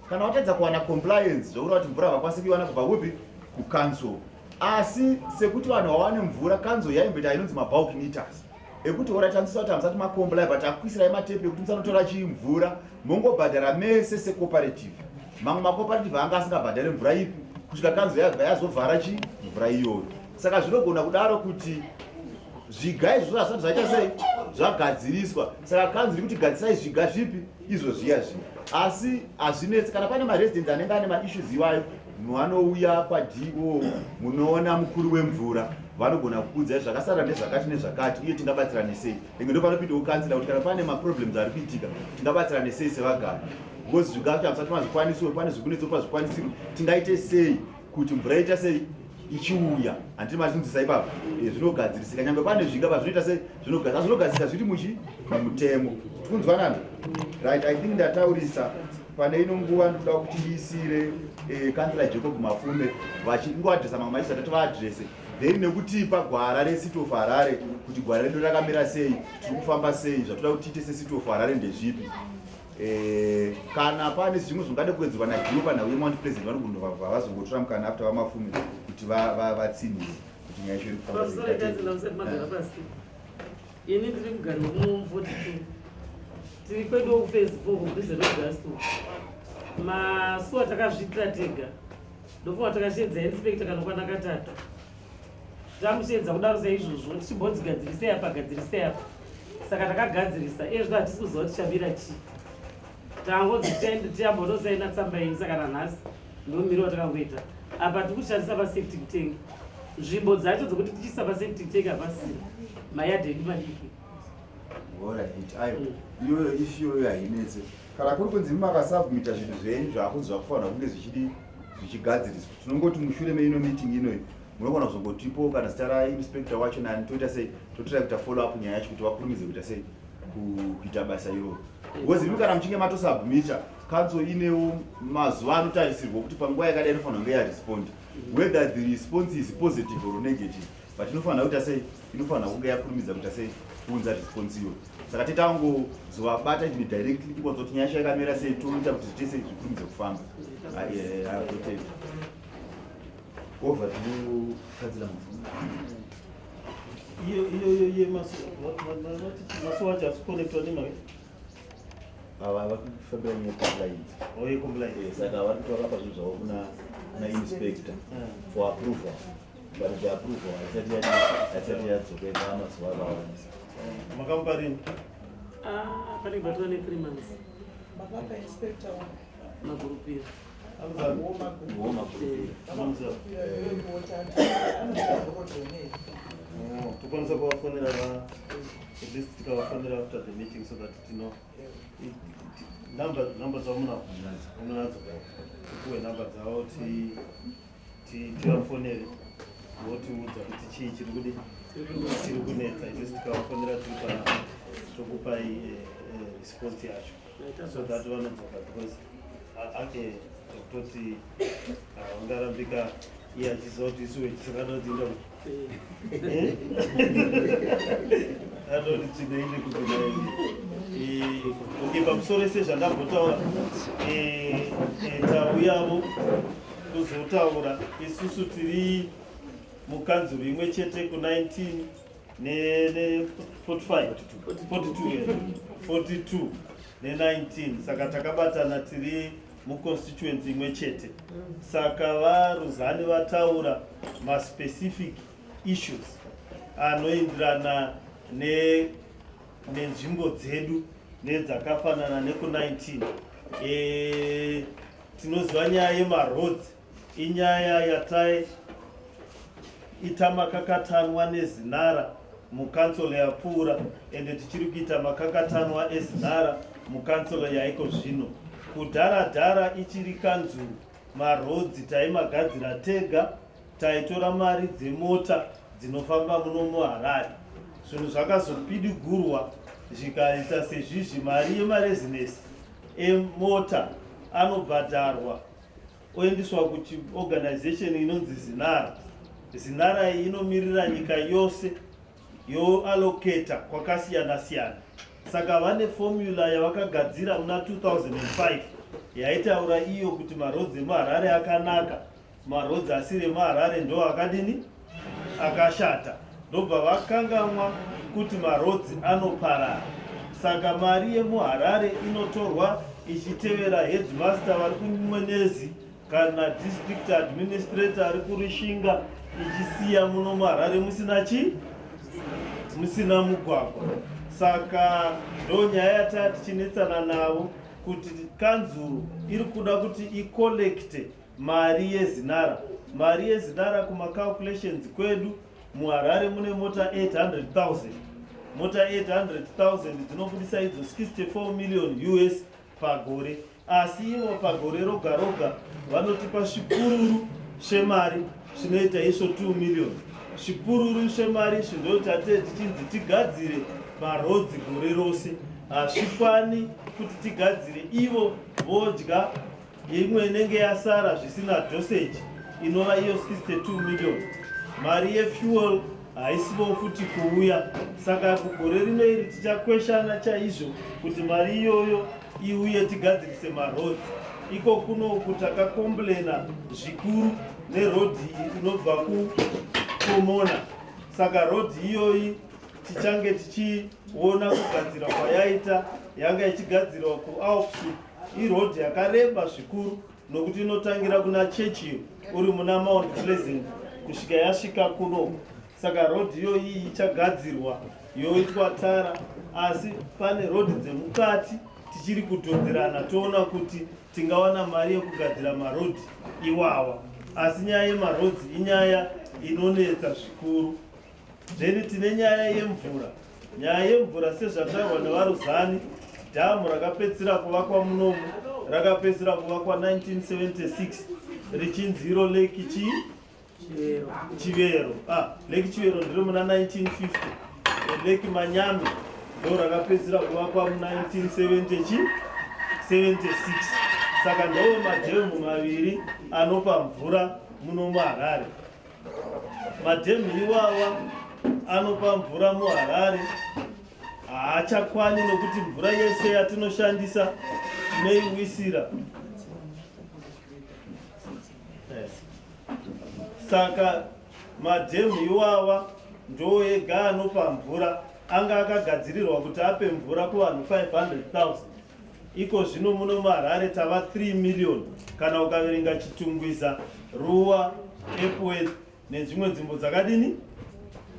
Kana watedza kuwana compliance zvokureva kuti mvura havakwanisi kuiwana kubva kupi kucouncil. Asi sekuti vanhu vawane mvura council yaimboita inonzi mabulk meters ekuti oratanzisa kuti hamusati macomply but akuisirai matepe ekuti musanotora chimvura mongobhadhara mese secooperative. Mamwe macooperative anga asingabhadhari mvura ipi kusvika kanzuro yabva yazovhara mvura iyoyo. Saka zvinogona kudaro kuti zviga izvo zvasati zvaita sei zvagadziriswa. Saka kanzuro iri kuti gadzirisai zviga zvipi izvo zviya. Asi hazvinetsi kana pane maresidents anenge ane maissues iwayo vanouya kwaDO munoona mukuru wemvura vanogona kukuudzai zvakasara nezvakati nezvakati uye tingabatsirane sei. Enge ndo panopindawo kansila kuti kana pane maproblems ari kuitika tingabatsirane sei sevagari. Because zviga kuti hamusati mazvikwanisiro pane zvikunetso pazvikwanisiro tingaite sei kuti mvura ita sei ichiuya. Handiti mazvinzwisa ipapo zvinogadzirisika nyangwe pane zviga pazvinoita sei zvinogadzirisika zviri mumutemo. Tikunzwanana? Right, I think ndataurisa pane ino nguva ndoda kuti iisire kansila Jacob Mafume vachingoadresa mamwe maissues atati vaadrese then nekutipa gwara recity of Harare kuti gwara redu rakamira sei, tiri kufamba sei, zvatoda kuti tiite secity of Harare ndezvipi. Kana pane zvimwe zvingade kuwedzerwa naGiyo pana uye president vanogona vazongotora mukana after Mafume kuti vatsinise kuti nyaya yacho iri kufamba sei. Ini ndiri mugari womu42 tiri kwedu kuFacebook kuzverogasto masuwa takazviitira tega ndofunga takashedza inspector kanokwana katatu tamushedza kudaro saizvozvo tichimbodzigadzirisei apa gadzirisei apa saka takagadzirisa izvo hatisi kuziva kuti tichamira chii tangodzi tiyambonosaina tsamba iyi saka nanhasi ndomiri watakangoita apa tiri kushandisa paseptic tank nzvimbo dzacho dzokuti tichisa paseptic tank hapasina mayadhendi madiki. Iyoyo ishiyoyo hainetse kana kuri kunzi makasubmita zvinhu zvenyu zvakunzi zvakufanira kunge zvichigadziriswa tinongoti mushure meino meeting inoyi munogona kuzongotipo kana zita rainspector wacho nani toita sei totira kuita follow up nyaya yacho kuti vakurumidze kuita sei kuita basa iroro because imi kana muchinge matosubmita council inewo mazuva anotarisirwa kuti panguva yakadai inofanira kunge yaresponda whether the response is positive or negative but inofanira kuita sei inofanira kunge yakurumidza kuita sei kuunza response iyo saka titangozovabata ine directly tikonza kuti nyaya yacho yakamira sei toita kuti zvitese zvikurumidze kufamba totenda over tinokadzira iyo masuwa acho asiconnectwa nemai ava vakufambira necompliance saka vari kuti vakapa zvinhu zvavo kuna inspector for approval but the approval haisati yadzokera mazuva akawanisa. Makamupa rini? Pane batwa ne 3 months. Makapa inspector wa magurupira. Tukwanisa kuvafonera at least tikavafonera after the meeting so that tino number dzavo munadzo kuwe number dzavo tivafonere votiudza kuti chii chiri kudi tiri kunetsa at least tikavafonera tokupai response yacho so that vanodzoka because ake tokutoti ungarambika iye achiziva kuti isuwe tisinganotinda anoti chinoinde kuti naii pamusoro ese zvandambotaura tauyavo kuzotaura isusu tiri mukanzuro imwe chete ku19 ne45 42 ne19 saka takabatana tiri muconstituency imwe chete saka varuzani vataura maspecific issues anoenderana nenzvimbo dzedu nedzakafanana neku19 tinoziva nyaya yemaroads inyaya yataita makakatanwa nezinara mukansolo yapfuura ende tichiri kuita makakatanwa ezinara mukansolo yaiko zvino kudhara ichiri kanzuru marodzi taimagadzira tega taitora mari dzemota dzinofamba muno muHarare zvinhu zvakazopidigurwa zvikaita sezvizvi mari yemarezinesi emota anobhadharwa oendeswa kuchiorganization inonzi zinara iyi inomirira nyika yose yoallocata kwakasiyana siyana saka vane formula yavakagadzira muna 2005 yaitaura iyo kuti marodzi emuHarare akanaka marodzi asiri emuHarare ndo akadini akashata ndobva vakangamwa kuti marodzi anoparara saka mari yemuHarare inotorwa ichitevera headmaster vari kumwenezi kana district administrator ari kurishinga ichisiya muno muHarare musina mugwagwa saka ndo nyaya yatati tichinetsana navo kuti kanzuru iri kuda kuti ikolekte mari yezinara kumacalculations kwedu muHarare mune mota 800,000 mota 800,000 dzinobudisa idzo 64 million US pagore asi ivo pagore roga roga vanotipa zvipururu zvemari zvinoita izvo 2 million zvipururu zvemari zvinoita tichinzi tigadzire marodzi gore rose hazvikwani kuti tigadzire ivo vodya imwe inenge yasara zvisina dosage inova iyo 62 million mari yefuel haisivo futi kuuya. Saka kugore rino iri tichakweshana chaizvo kuti mari iyoyo iuye tigadzirise marodhi. Iko kunoku takakomplena zvikuru nerodhi inobva kuPomona. Saka rodhi iyoyi tichange tichiona kugadzira kwayaita, yanga ichigadzirwa kuAlps. Irodhi yakareba zvikuru nokuti inotangira kuna Churchill uri muna Mount Pleasant kusvika yasvika kuno. Saka rodhi iyoyi ichagadzirwa yoitwa tara, asi pane rodhi dzemukati tichiri kudhonzerana toona kuti tingawana mari yekugadzira marodhi iwawa. Asi nyaya yemarodhi inyaya inonetsa zvikuru. Then tine nyaya yemvura. Nyaya yemvura sezvataurwa nevaRuzani, dhamu rakapedzisira kuvakwa munomu rakapedzisira kuvakwa 1976 richinzi iro Lake Chivero. Lake Chivero ndiro muna 1950. Lake Manyame ndo rakapedzisira kuvakwa mu 1976. Saka ndo madhemu maviri anopa mvura muno muHarare. Madhemu iwawa anopa mvura muHarare haachakwani nokuti mvura yese yatinoshandisa tinoiwisira. Saka madhemu iwawa ndo ega anopa mvura. Anga akagadzirirwa kuti ape mvura kuvanhu 500,000. Iko zvino muno muHarare tava 3 million kana ukaverenga Chitungwiza, Ruwa, Epworth nedzimwe nzvimbo dzakadini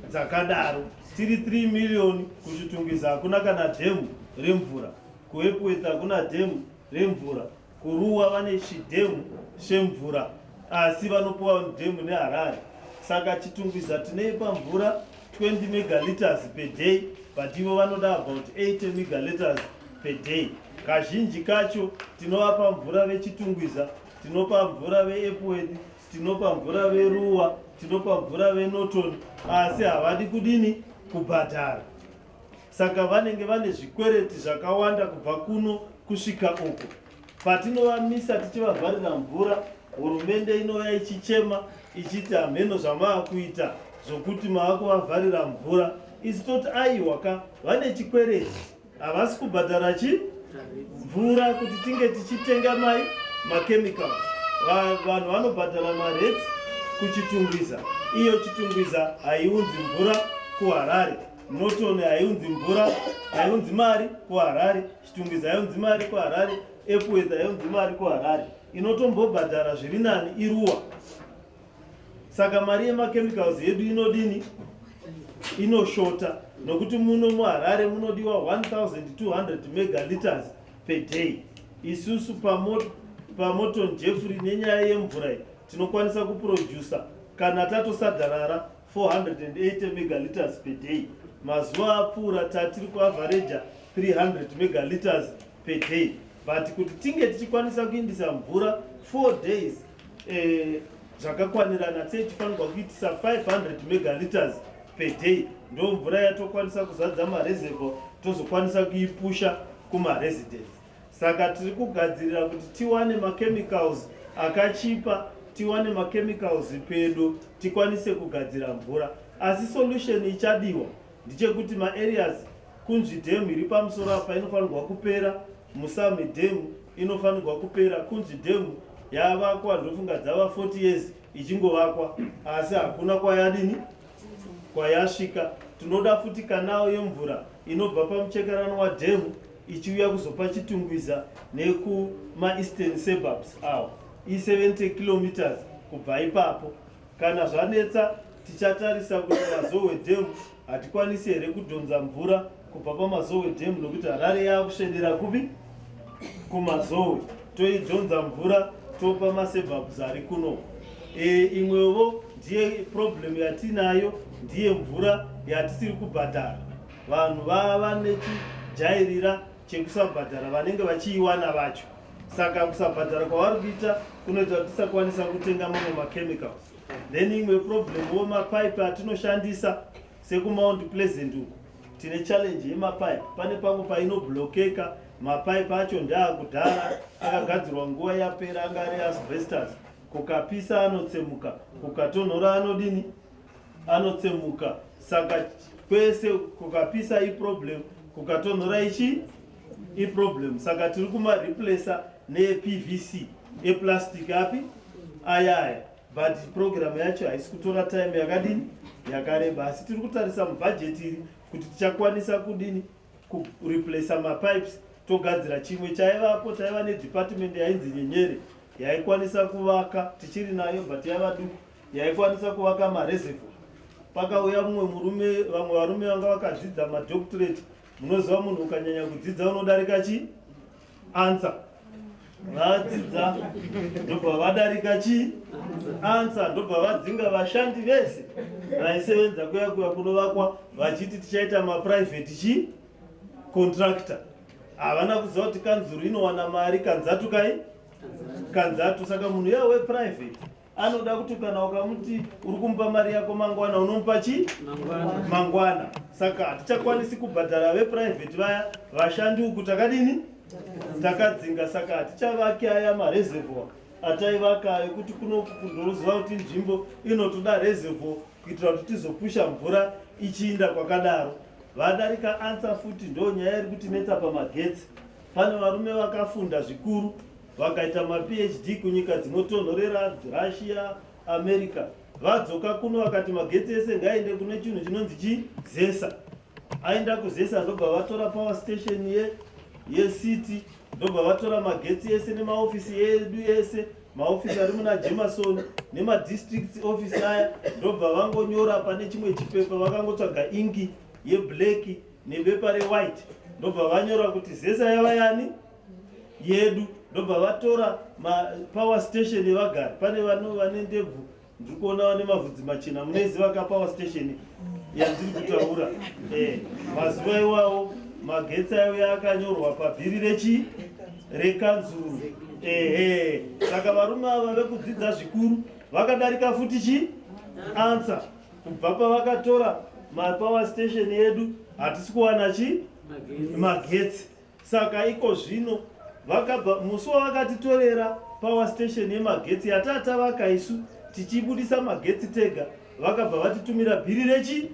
dzakadaro. Tiri 3 million kuchitungwiza hakuna kana dhemu remvura. KuEpworth hakuna dhemu remvura. Kuruwa vane chidhemu chemvura asi vanopuwa dhemu neHarare. Saka Chitungwiza tineipa mvura 20 megaliters per day, but ivo vanoda about 80 megaliters per day. Kazhinji kacho tinovapa mvura veChitungwiza, tinopa mvura veEpworth, tinopa mvura veRuwa, tinopa mvura veNorton, asi havadi kudini kubhadhara. Saka vanenge vane zvikwereti zvakawanda kubva kuno kusvika uko. Patinovamisa tichivavharira mvura, hurumende inouya ichichema ichiti hameno zvamaakuita zvokuti maakuvavharira mvura. Isi toti aiwaka vane chikwereti, havasi kubhadhara mvura kuti tinge tichitenga machemicals. Vanhu vanobhadhara maretsi kuChitungwiza. Iyo Chitungwiza haiunzi mvura kuHarare. Norton haiunzi mvura, haiunzi mari kuHarare. Chitungwiza haiunzi mari kuHarare. Epworth haiunzi mari kuHarare. Inotombobhadhara zviri nani iRuwa. Saka mari yemachemicals yedu inodini? Inoshota. Nokuti muno muHarare munodiwa 1200 megaliters per day. Isusu paMorton Jeffrey nenyaya yemvura tinokwanisa kuproducer kana tatosadharara 480 megaliters per day. Mazuva apfuura tatiri kuavhareja 300 megaliters per day. But kuti tinge tichikwanisa kuindisa mvura 4 days zvakakwanirana tifanirwa kuitisa 500 megaliters per day. Ndo mvura yatokwanisa kuzadza mareservoir tozokwanisa kuipusha kumaresidents. Saka tiri kugadzirira kuti tiwane machemicals akachipa, tiwane machemicals pedo, tikwanise kugadzira mvura. Asi solution ichadiwa ndechekuti maareas kunzvi dhemu iri pamusoro apa inofanirwa kupera, Musame dhemu inofanirwa kupera. Kunzvi dhemu yavakwa ndofunga dzava 40 years ichingovakwa asi hakuna kwayadini kwayasvika. Tinoda futi kanao yemvura inobva pamuchekerano wadhemu ichiuya kuzopa Chitungwiza nekuma-eastern suburbs awo i70 kilometers kubva ipapo. Kana zvanetsa tichatarisa kuti Mazowe dhemu hatikwanisi here kudhonza mvura kubva paMazowe dhemu nokuti Harare yakusvedera kupi kuMazowe. Toidhonza mvura topa masuburbs ari kuno. Imwewo ndiye problem yatinayo, ndiye mvura yatisiri kubhadhara. Vanhu vava nechijairira chekusabhadhara vanenge vachiiwana vacho. Saka kusabhadhara kwavari kuita kunoita kuti tisakwanisa kutenga mamwe machemicals. Then imwe problem wemapipe atinoshandisa sekuMount Pleasant uko tine challenge yemapipe. Pane pamwe painoblokeka, mapipe acho ndeakudhara akagadzirwa nguva yapera, anga ari asbestos. Kukapisa anotsemuka, kukatonhora anodini anotsemuka. Saka kwese kukapisa iproblem, kukatonhora iproblem. Saka tiri kuma-replacer ne-PVC eplastic api ayaya. But program yacho haisi kutora time yakadini yakareba, asi tiri kutarisa mubudget iri kuti tichakwanisa kudini kureplacer mapipes togadzira chimwe chaivapo. Taiva nedepartment yainzi Nyenyere yaikwanisa kuvaka, tichiri nayo but yaiva duku, yaikwanisa kuvaka mareservoir. Pakauya mumwe murume, vamwe varume vanga vakadzidza madoctorate. Munoziva munhu ukanyanya kudzidza unodarika answer. Vadzidza ndobva vadarika answer, ndobva vadzinga vashandi vese vaisevenza kuya kunovakwa vachiti tichaita maprivate contractor. Havana kuziva kuti kanzuru inowana mari kanzatu. Saka munhu iye weprivate anoda kuti kana ukamuti uri kumupa mari yako mangwana unomupa mangwana. Saka hatichakwanisi kubhadhara veprivate vaya vashandi uku takadzinga. Saka hatichavaki aya mareservoir ataivaka ekuti kunoziva kuti nzvimbo inotoda reservoir kuitira kuti tizopusha mvura ichiinda kwakadaro. Vadarika answer futi ndo nyaya iri kutinetsa pamagetsi. Pane varume vakafunda zvikuru vakaita ma-PhD kunyika dzinotonhorera Russia, America. Vadzoka kuno vakati magetsi ese ngaende kune chinhu chinonzi ZESA. Aenda kuZESA ndobva vatora power station yecity, ndobva vatora magetsi ese nemaofisi edu ese, maofisi ari muna Jameson nemadistrict office aya, ndobva vangonyora pane chimwe chipepa vakangotsvaga ingi yeblack nebepa rewhite, ndobva vanyora kuti ZESA yava yani yedu. Ndobva vatora power station yevagari. Pane vane ndebvu ndiri kuona vane mavhudzi machena, munoiziva power station yandiri kutaura. Mazuva iwawo magetsi ayo yakanyorwa pabhiri rekanzuru. Saka varume ava vekudzidza zvikuru vakadarika futi answer. Kubva pavakatora mapower station yedu hatisi kuwana magetsi. Saka iko zvino vakabva musi wavakatitorera power station yemagetsi yatatavaka isu tichibudisa magetsi tega, vakabva vatitumira bhiri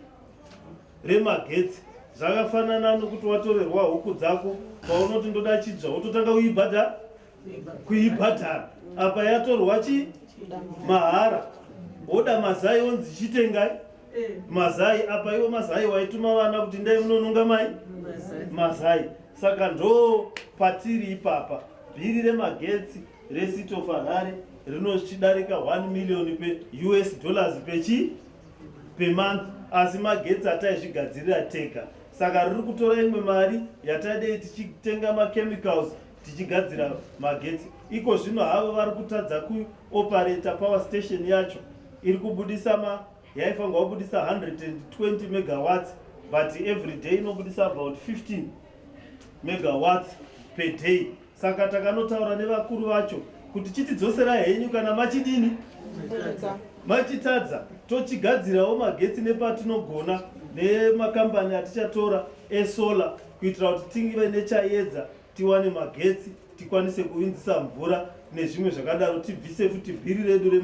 remagetsi. Zvakafanana nokuti watorerwa huku dzako paunoti ndoda chidzva wototanga kuibhadhara. Apa yatorwa mahara, woda mazai onzi chitengai mazai. Apa iwo mazai waituma vana kuti ndai munonunga mazai. Saka ndo patiri ipapa. Bhiri remagetsi recity of Harare rinochidarika 1 million US dollars per month, asi magetsi ataizvigadzirira tega. Saka riri kutora imwe mari yatadei tichitenga machemicals tichigadzira magetsi. Iko zvino havo vari kutadza kuoperata power station yacho. Iri kubudisa yaifanga kubudisa 120 megawatts, but every day inobudisa about 15 megawatts per day. Saka takanotaura nevakuru vacho kuti chitidzosera henyu kana machitadza tochigadzirawo magetsi nepatinogona nemakambani atichatora esolar kuitira kuti tive nechaedza tiwane magetsi tikwanise kuinzisa mvura nezvimwe zvakadaro, tibvise futi bhiri redu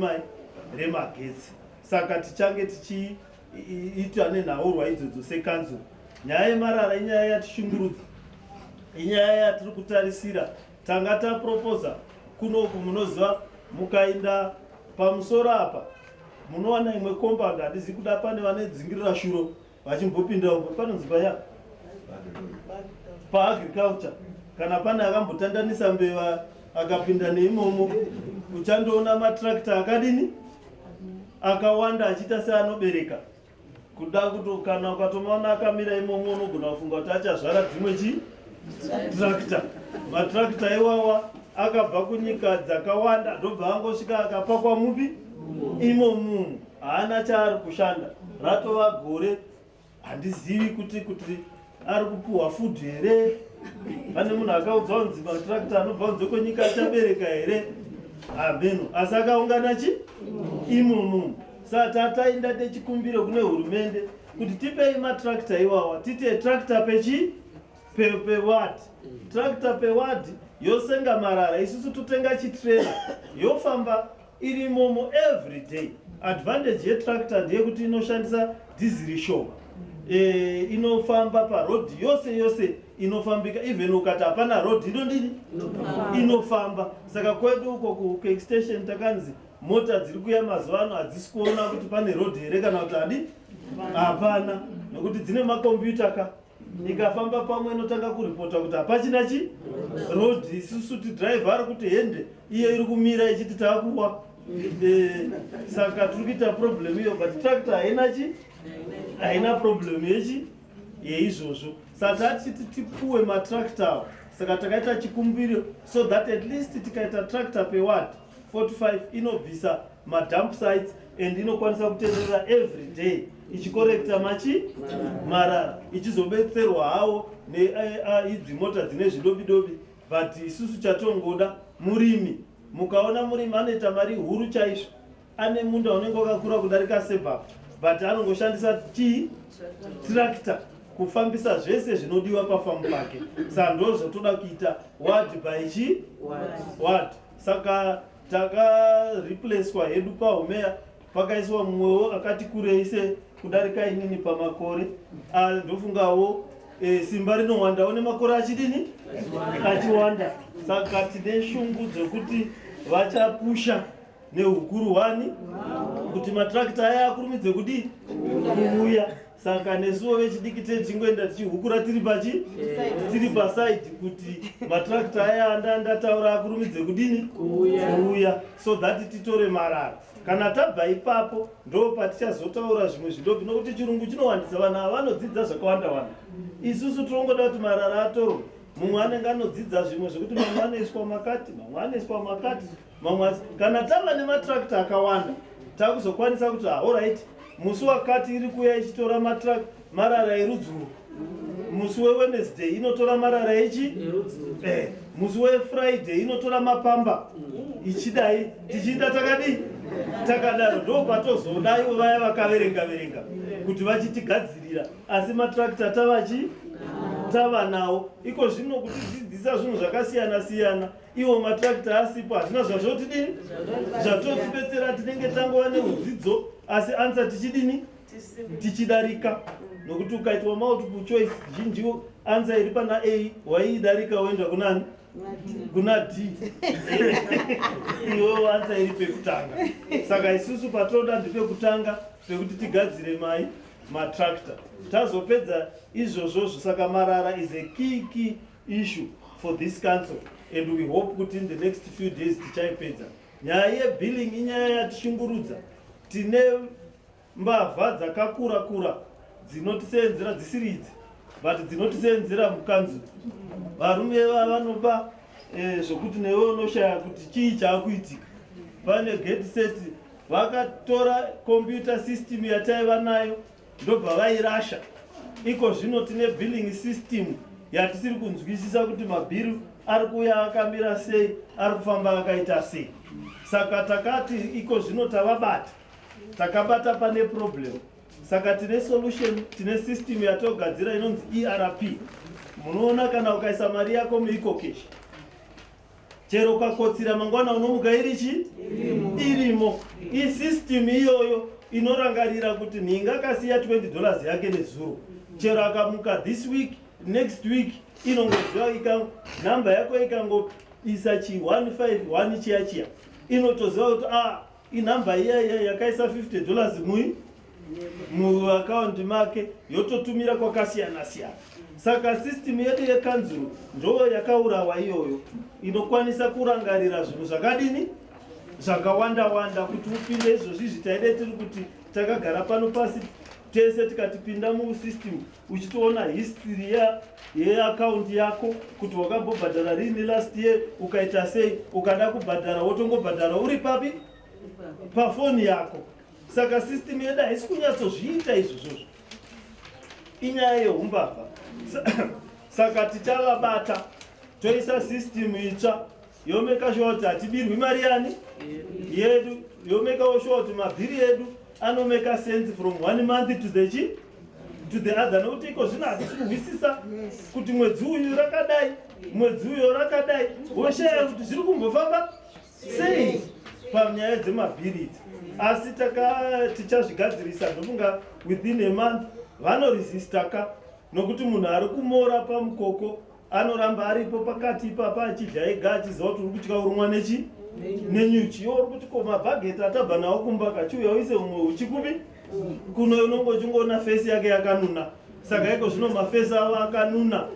remagetsi. Saka tichange tichiita nenhaurwa idzodzo sekanzuru. Nyaya yemarara inyaya yatishungurudza, inyaya yatiri kutarisira. Tanga taproposa kunoku, munoziva mukaenda pamusoro apa munowana imwe compound, handizi kuda pane vanedzingirira shuro vachimbopinda uko, panonzi paya paagriculture. Kana pane akambotandanisa mbeva akapinda neimomo, uchandoona matractor akawanda achiita seanobereka, kuda kuti kana ukatomaona akamira imomo unogona kufunga kuti achazvara dzimwe tractor. Matractor iwawa akabva kunyika dzakawanda, ndobva angosvika akapakwa imomo, haana chaari kushanda. Ratova gore, handizivi kuti ari kupuhwa food here. Pane munhu akaudza kunzi matractor anobva kunze kwenyika achabereka here, ameno, asi akaungana imomo. Saka tataenda techikumbiro kune hurumende kuti tipei matractor iwawa, tite tractor peward. Tractor peward yosenga marara, isusu totenga chitrailer yofamba iri imomo every day. advantage yetractor ndeyekuti inoshandisa diesel shoma, inofamba paroad yose inofambika, even ukati hapana road inodini inofamba. Saka kwedu uko kuextension takanzi mota dziri kuya mazuva ano hadzisi kuona kuti pane road here kana kuti hadi hapana, nokuti dzine makombiyuta ka ikafamba pamwe inotanga kuripota kuti hapachina chi road. Isusu tidriver ari kuti hende iye iri kumira ichiti taakuwa. Saka tiri kuita problem iyo, but tractor haina problem yeizvozvo. Saka tati tipuwe matractor, saka takaita chikumbiro so that at least tikaita tractor per ward 45 inobvisa madump sites and inokwanisa kutenderera every day ichikorekta marara, ichizobetserwa hawo neidzi mota dzine zvidobidobi. But isusu chatongoda murimi, mukaona murimi anoita mari huru chaizvo, ane munda unenge wakakura kudarika sebhapa, but anongoshandisa tractor kufambisa zvese zvinodiwa pafamu pake. Saka ndozvotoda kuita ward by ward. Saka takareplacwa hedu paHomea, pakaiswa mumwewo akati kureise kudarika inini pamakore. Ndofungawo simba rinowandawo nemakore achidini achiwanda. Saka tine shungu dzokuti vachapusha nehukuru hwani kuti matractor aya akurumidze kudi kuuya. Saka nesuwo vechidiki tingoenda tichihukura tiri paside kuti matractor aya andataura akurumidze kudini kuuya, so that titore marara. Kana tabva ipapo ndo patichazotaura zvimwe zvidobi, nokuti chirungu chinowandisa vana vanodzidza zvakawanda. Isusu tirongoda kuti marara atorwe, mumwe anenge anodzidza zvimwe zvekuti mamwe anoiswa makati, mamwe anoiswa makati, mamwe. Kana tava nematractor akawanda takuzokwanisa kuti alright, musi wakati iri kuya ichitora marara erudzuru, musi weWednesday inotora marara musi weFriday inotora mapamba, ichidai tichiita takadaro. Ndo patozoda ivo vaya vakaverenga kuti vachitigadzirira, asi matractor tava nawo. Iko zvino kuti dzidzisa zvinhu zvakasiyana, iwo matractor asipo hazvina zvazvotidini zvatotibetsera. Tinenge tangova neudzidzo asi ansa tichidarika, nokuti ukaitwa multiple choice zhinji ansa iri pana A waidarika woenda kunani kuna D iwo ansa iri pekutanga. Saka isusu patoda ndepekutanga pekuti tigadzire matractor. Tazopedza izvozvo. Saka marara is a key issue for this council, and we hope kuti in the next few days tichaipedza. Nyaya yebilling inyaya yatishungurudza. Tine mbavha dzakakura dzinotisenzera dzisiri idzi, but dzinotisenzera mukanzu. Varume vanoba zvokuti newe unoshaya kuti chii chaakuitika. Pane gate set vakatora computer system yataiva nayo ndobva vairasha. Iko zvino tine billing system yatisiri kunzwisisa kuti mabhiru ari kuya akamira sei, ari kufamba akaita sei. Saka takati iko zvino tavabata, takabata pane problem. Saka tine solution, tine system yatogadzira inonzi ERP. Munoona kana ukaisa mari yako muiko cash, chero ukakotsira mangwana unomuka irimo. Iyi system iyoyo inorangarira kuti ninga akasiya $20 yake nezuro, chero akamuka this week, next week inongoziva namba yako ikangoisa chi151 chiya inotoziva kuti inamba iya yakaisa $50 muakaunti make, yototumira kwakasiyana. Saka system yedu yekanzuru ndo yakaurawa iyoyo, inokwanisa kurangarira zvinhu zvakadini zvakawanda kuti upinde izvozvi zvitaide tiri kuti takagara pano pasi tese tikatipinda musystem uchitoona history yeakaunti yako kuti wakambobhadhara rini last year, ukaita sei, ukada kubhadhara wotongobhadhara uri papi pafoni yako. Saka system yedu haisi kunyatsozviita izvozvo, inyaya yeumbavha. Saka tichavabata toisa system itsva yomeka sure kuti hatibirwi mari yedu, yomeka sure kuti mabhiri edu anomeka sense from one month to the other. Nokuti iko zvino hatisi kuhwisisa kuti mwedzi uyu rakadai, mwedzi uyo rakadai, woshaya kuti zviri kumbofamba sei panyaya dzemabhiri idzi. asi tichazvigadzirisa ndofunga within a month vanoresistaka nokuti munhu ari kumora pamukoko anoramba aripo pakati ipapa achidya ega achiziva kuti uri kutya urumwa nenyuchi uri kuti ko mabhageti atabva nawo kumba kachiuya uise mumwe uchikupi kuno unongo uchingoona fesi yake yakanuna saka iko zvino mafesi avo akanuna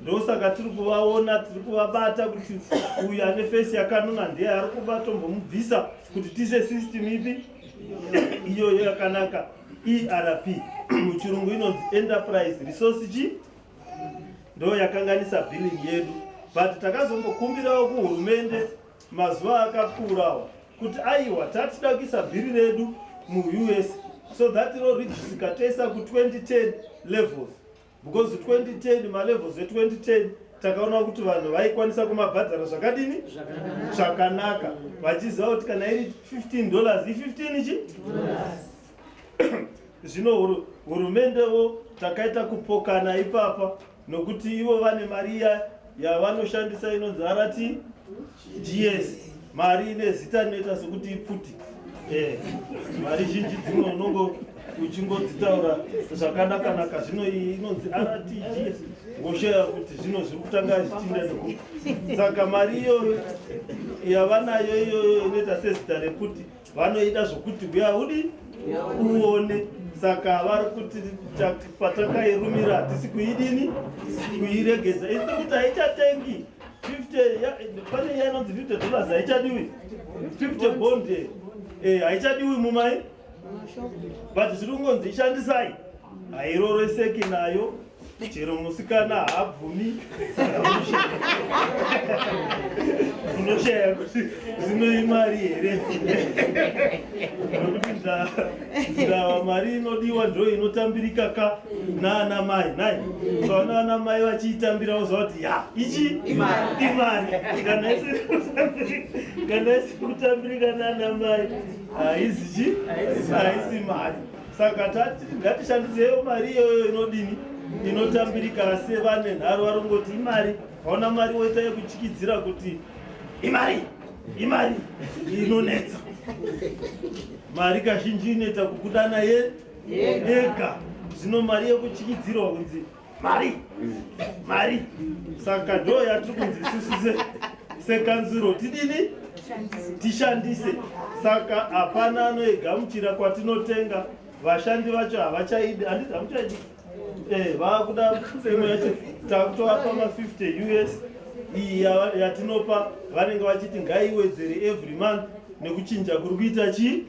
ndosaka tiri kuvaona tiri kuvabata kuti uyu ane fesi yakanuna ndiye ari kubatombomubvisa kuti tise system ipi iyoyo yakanaka ERP muchirungu inonzi enterprise resource chi ndo yakanganisa billing yedu but takazombokumbirawo kuhurumende mazuva akapfuurawo kuti aiwa tatida kuisa bhiri redu mu-US so that iro rijisikateisa ku-2010 levels because 2010 malevels e-2010 takaona kuti vanhu vaikwanisa kumabhadhara zvakadini zvakanaka vachiziva kuti kana iri $15 i15 chi zvino hurumendewo takaita kupokana ipapa nokuti ivo vane mari yavanoshandisa inonzi arati GS mari ine zita rinoita sokuti ipfuti mari zhinji dzimwe unongo uchingodzitaura zvakanakanaka zvino inonzi arati GS ngosheya kuti zvino zviri kutanga zvichinda neku saka mari iyoyo yavanayo iyoyo inoita sezita rekuti vanoida zvokuti uya udi uone saka vari kuti patakairumira hatisi kuidini kuiregedza isi kuti haichatengi 50 pane yanonzi $50 haichadiwi 50 bond haichadiwi mumai but zviri kungonzi ishandisai hairoroseki nayo chero musikana haabvumi unoshaya kuti zvinoimari here nokuti ndava mari inodiwa ndo inotambirika ka naana mai nai ukaona ana mai vachiitambira uziva kuti ya ichi imari kana isi kutambirika naana mai haisi mari saka ngatishandisewo mari iyoyo inodini inotambirika asi vane nharo varongoti imari vaona mari woita yekuchikidzira kuti imari inonetsa mari kazhinji inoita kukudana yega zvino mari yekuchikidzirwa kunzi mari saka ndo yatiri kunzi isusu sekanzuro tidini tishandise saka hapana anoigamuchira kwatinotenga vashandi vacho havachaidi hamuchaidi vakuda semo yacho takutovapa ma50 US iyi yatinopa vanenge vachiti ngaiwedzere every month nekuchinja kuri kuita chi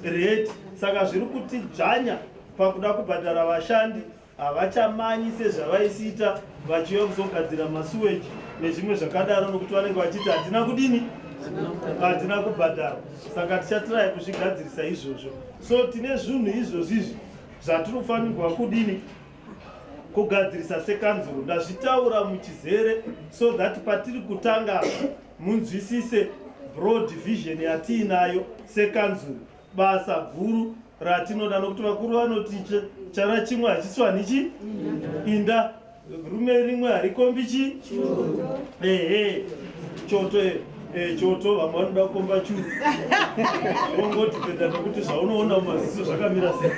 rate saka zviri kuti dzvanya pakuda kubhadhara vashandi havachamanyi sezvavaisiita vachiuya kuzogadzira masuweji nezvimwe zvakadaro nokuti vanenge vachiti hatina kudini hatina kubhadhara saka tichatirai kuzvigadzirisa izvozvo so tine zvinhu izvozvizvi zvatinofanirwa kudini kugadzirisa sekanzuro ndazvitaura muchizere so that patiri kutanga munzwisise broad vision yatiinayo sekanzuro basa guru ratinoda nokuti vakuru vanoti chara chimwe hachiswanichi inda rume rimwe harikombi chi choto vamwe vanoda kukomba churu ongoti peda nokuti zvaunoona mumaziso zvakamira sei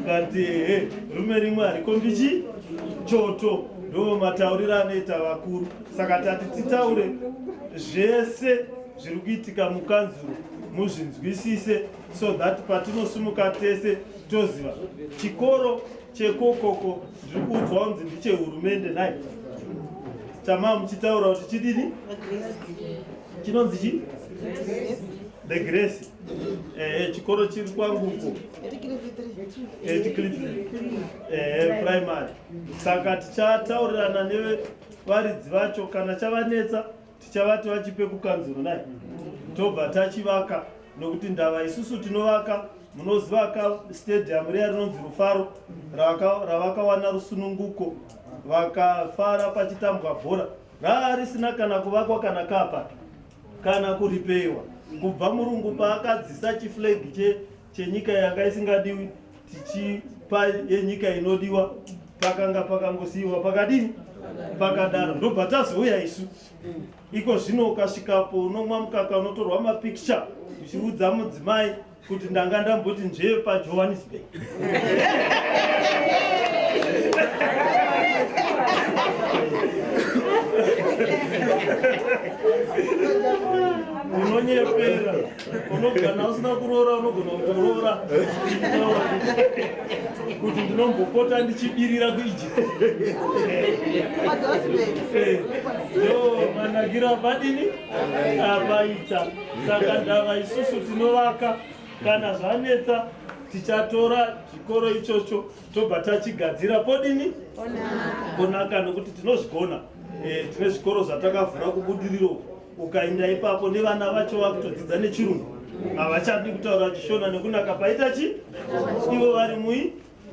kati rume rimwe harikombi chi choto ndo matauriro anoita vakuru saka tati titaure zvese zviri kuitika mukanzuro muzvinzwisise so that patinosumuka tese toziva chikoro chekokoko zviri kuudzwa kunzi ndichehurumende nai tama muchitaura kuti chidini chinonzi chi the grace chikoro chiri kwanguko primary saka tichataurirana nevaridzi vacho kana chavanetsa tichavati vachipe kukanzuro nai tobva tachivaka nokuti ndava isusu tinovaka munozivaka stadium riya rinonzi Rufaro ravakawana rusununguko vakafara pachitambwa bhora risina kana kuvakwa kana kapa kana kuripewa kubva murungu paakadzisa chiflegi chenyika yanga isingadiwi tichipa yenyika inodiwa pakanga pakangosiyiwa pakadini pakadaro ndobva tazouya isu iko zvino ukasvikapo unomwa mukaka unotorwa mapicture uchiudza mudzimai kuti ndanga ndamboti njee paJohannesburg unonyepera unogana usina kuroora unogona kutorora kuti ndinombopota ndichibirira kuIjipti manakira padini apaita saka ndava isusu tinovaka kana zvanetsa tichatora chikoro ichocho tobva tachigadzira podini kunaka nokuti tinozvigona tine zvikoro zvatakavhura kubudiriro ukaenda ipapo nevana vacho vakutodzidza nechirungu havachadi kutaura chishona nekunaka paita chi ivo vari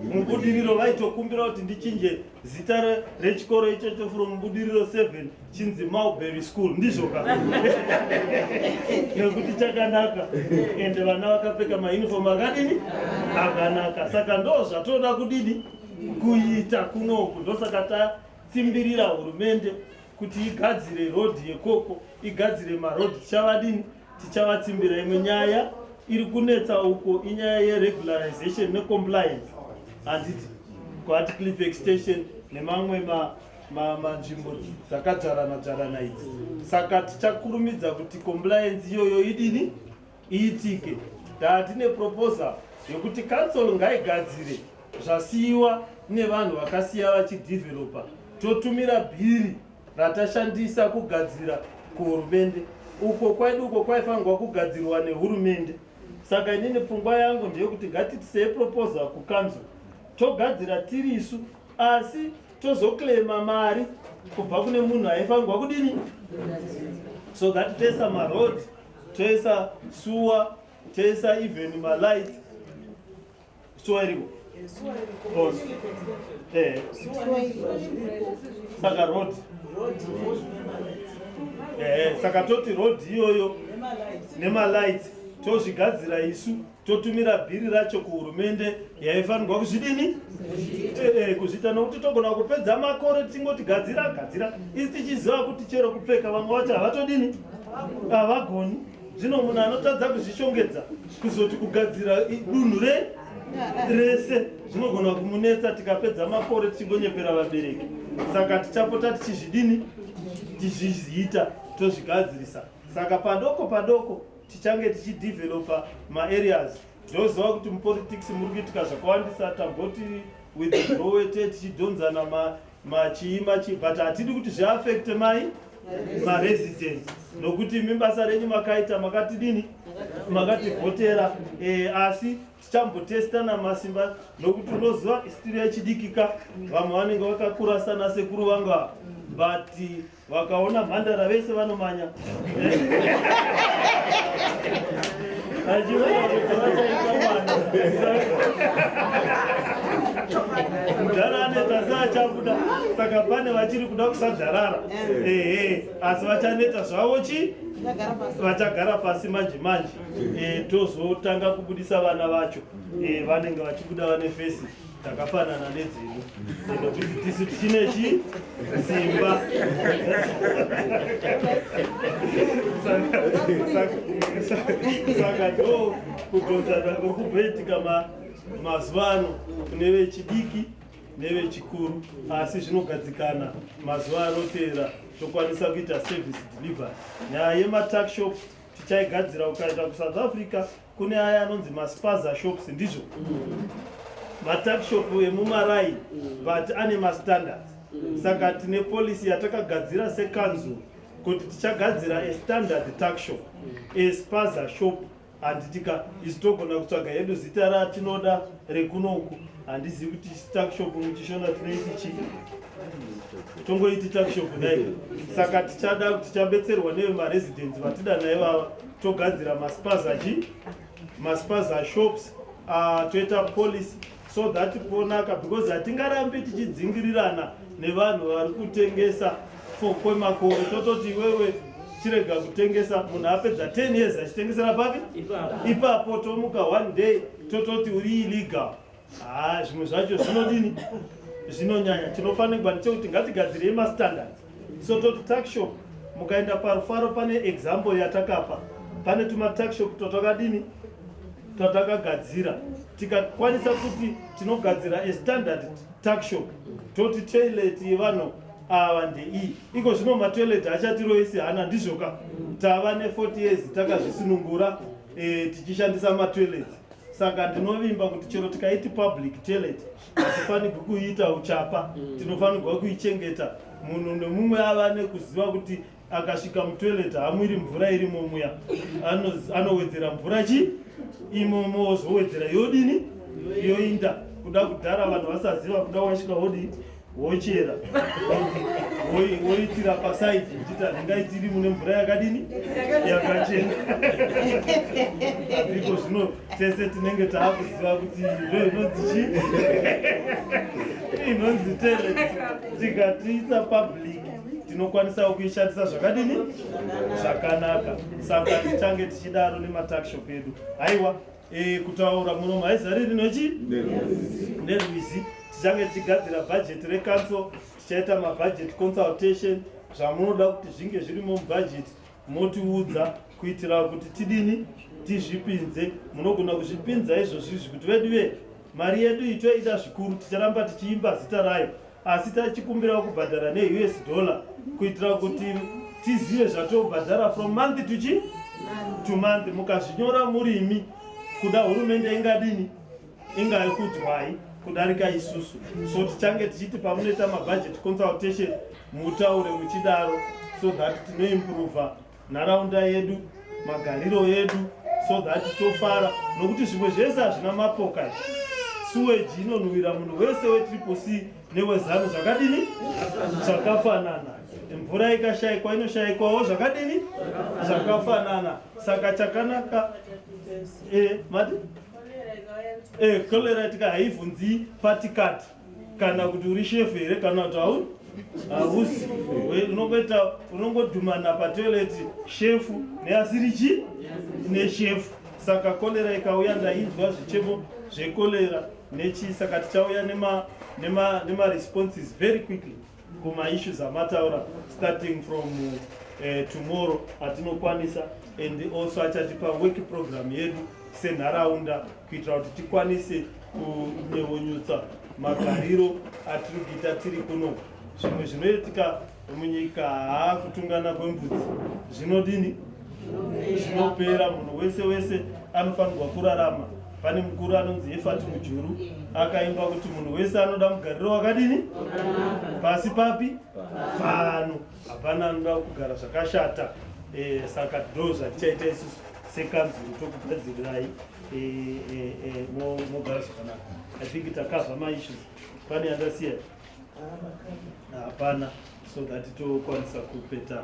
mubudiriro vaitokumbira kuti ndichinje zita rechikoro ichocho from mubudiriro 7 chinzi Mulberry School ndizvo ka nekuti chakanaka ende vana vakapfeka mauniform akadini akanaka saka ndo zvatoda kudini kuita kunoku ndosaka tatsimbirira hurumende kuti igadzire road yekoko igadzire maroad tichavadini tichavatsimbira imwe nyaya iri kunetsa uko inyaya yeregularization necompliance handiti kwati cliff extension nemamwe manzvimbo dzakajarana idzi saka tichakurumidza kuti compliance iyoyo idini iitike tatine proposal yokuti council ngaigadzire zvasiyiwa nevanhu vakasiya vachidevelopa totumira bhiri ratashandisa kugadzira kuhurumende uko kwedu uko kwaifanirwa kugadzirwa nehurumende saka inini pfungwa yangu ndeyekuti ngatitisei proposal kukanzuro togadzira tiri isu asi tozoklema mari kubva kune munhu aifanirwa kudini so ngatitoisa maroad toisa suwa toisa even malight suwa iriko saka road saka toti road iyoyo nemalight tozvigadzira isu totumira bhiri racho kuhurumende yaifanirwa kuzvidini kuzvita nokuti togona kupedza makore tingoti gadzira isi tichiziva kuti chero kupfeka vamwe vacho havatodini havagoni zvino munhu anotadza kuzvishongedza kuzoti kugadzira dunhu rese zvinogona kumunetsa tikapedza makore tichingonyepera vabereki saka tichapota tichizvidini tichizviita tozvigadzirisa saka padoko tichange tichidevelopa maareas ndoziva kuti mupolitics muri kuitika zvakawandisa tamboti withdrawete tichidhonzana machiimachi but hatidi kuti zviaffecte maresidents nokuti mimbasa renyu makaita makatidini makativhotera asi tichambotesta namasimba nokuti unoziva istiri yachidikika vamwe vanenge vakakura sana sekuru vanga but vakaona mhandara vese vanomanya kudhara aneta saachabuda saka pane vachiri kuda kusadharara asi vachaneta zvavo vachagara pasi manje tozotanga kubudisa vana vacho vanenge vachibuda vane fesi dzakafanana nedzedu nekuti tisu tichine simba saka ndo kudhonzana kwekubhedhika mazuva ano kune vechidiki nevechikuru asi zvinogadzikana mazuva anoteera tokwanisa kuita service delivery. Nyaya yematakshop tichaigadzira ukaenda kuSouth Africa kune aya anonzi maspaza shops ndizvo matakshop emumarai but ane mastandards saka tine policy yatakagadzira sekanzuro kuti tichagadzira astandard takshop espaza shop handitika isi togona kutsvaga yedu zita ratinoda rekunoku handizivi kuti takshop muchishona tinoiti tongoiti takshop nai saka tichada kuti tichabetserwa nevemaresidents vatida naivava togadzira maspaza shops toita policy so that ponaka because hatingarambi tichidzingirirana nevanhu vari kutengesa kwemakore tototi iwewe chirega kutengesa munhu apedza 10 years achitengesera papi ipapo tomuka one day tototi uri illegal zvimwe zvacho zvinodini zvinonyanya tinofanirwa nechekuti ngatigadzirei mastandards. So toti taxshop mukaenda parufaro pane example yatakapa, pane tumataxshop totakadini tatakagadzira, tikakwanisa kuti tinogadzira a standard taxshop toti toilet yevanhu ava ndei iko zvino matoilet achatiroisi hana ndizvoka tava ne40 years takazvisunungura tichishandisa matoilet. Saka ndinovimba kuti chero tikaiti public toilet hatifanirwi kuita uchapa, tinofanirwa kuichengeta. Munhu nemumwe ava nekuziva kuti akasvika mutoilet hamwiri mvura irimo muya, anowedzera mvura chi imomo ozowedzera yodini yoinda. Kuda kudhara vanhu vasaziva, kuda wasvika wodi wochera woitira pasaidi uchita ndingaitiri mune mvura yakadini yakachena. Azviko zvino tese tinenge taakuziva kuti ndo inonzi chi inonzi toilet. Tikatiisa public tinokwanisa kuishandisa zvakadini zvakanaka. Saka tichange tichidaro nemataxshop edu. Haiwa kutaura muno maizari rinochi nerwizi. Tichange tichigadzira budget recouncil, tichaita mabudget consultation, zvamunoda kuti zvinge zvirimo mubudget motiudza kuitira kuti tidini tizvipinze. Munogona kuzvipinza izvozvizvi kuti vedu mari yedu itoita zvikuru, ticharamba tichiimba zita rayo, asi tichikumbira kubhadhara ne$US kuitira kuti tizive zvatobhadhara from month to month. Mukazvinyora murimi kuda hurumende ingadini ingaikudzwai kudarika isusu. So tichange tichiti pamunoita mabudget consultation mutaure muchidaro, so that tinoimprove nharaunda yedu, magariro yedu, so that tofara. Nokuti zvimwe zvese hazvina mapoka. Sewage inonhuhwira munhu wese we3C newezano zvakadini zvakafanana. Mvura ikashayikwa inoshayikwawo zvakadini zvakafanana. Saka chakanaka mati Cllr tika haivhunzi patikati kana kuti uri shefu here kana kuti hausi. Unongodhumana patoilet shefu neasirichi neshefu. Saka Cllr ikauya ndainzwa zvichemo zveCllr nechi. Saka tichauya nema responses very quickly kuma issues amataura starting from tomorrow atinokwanisa, and also achatipa work program yedu senharaunda kuitira kuti tikwanise kunyevonyutsa magariro atiri kuita tiri kuno. Zvimwe zvinoitika munyika haakutungana kwembudzi zvinodini zvinopera. Munhu wese anofanirwa kurarama. Pane mukuru anonzi Efati Mujuru akaimba kuti munhu wese anoda mugariro wakadini pasi papi pano, hapana anoda kugara zvakashata. Saka ndo zvatichaita isusu sekanzuru tokugadzirirai mogara zvakanaka. I think takavha maissues. Pane yandasiya hapana, so that tokwanisa kupeta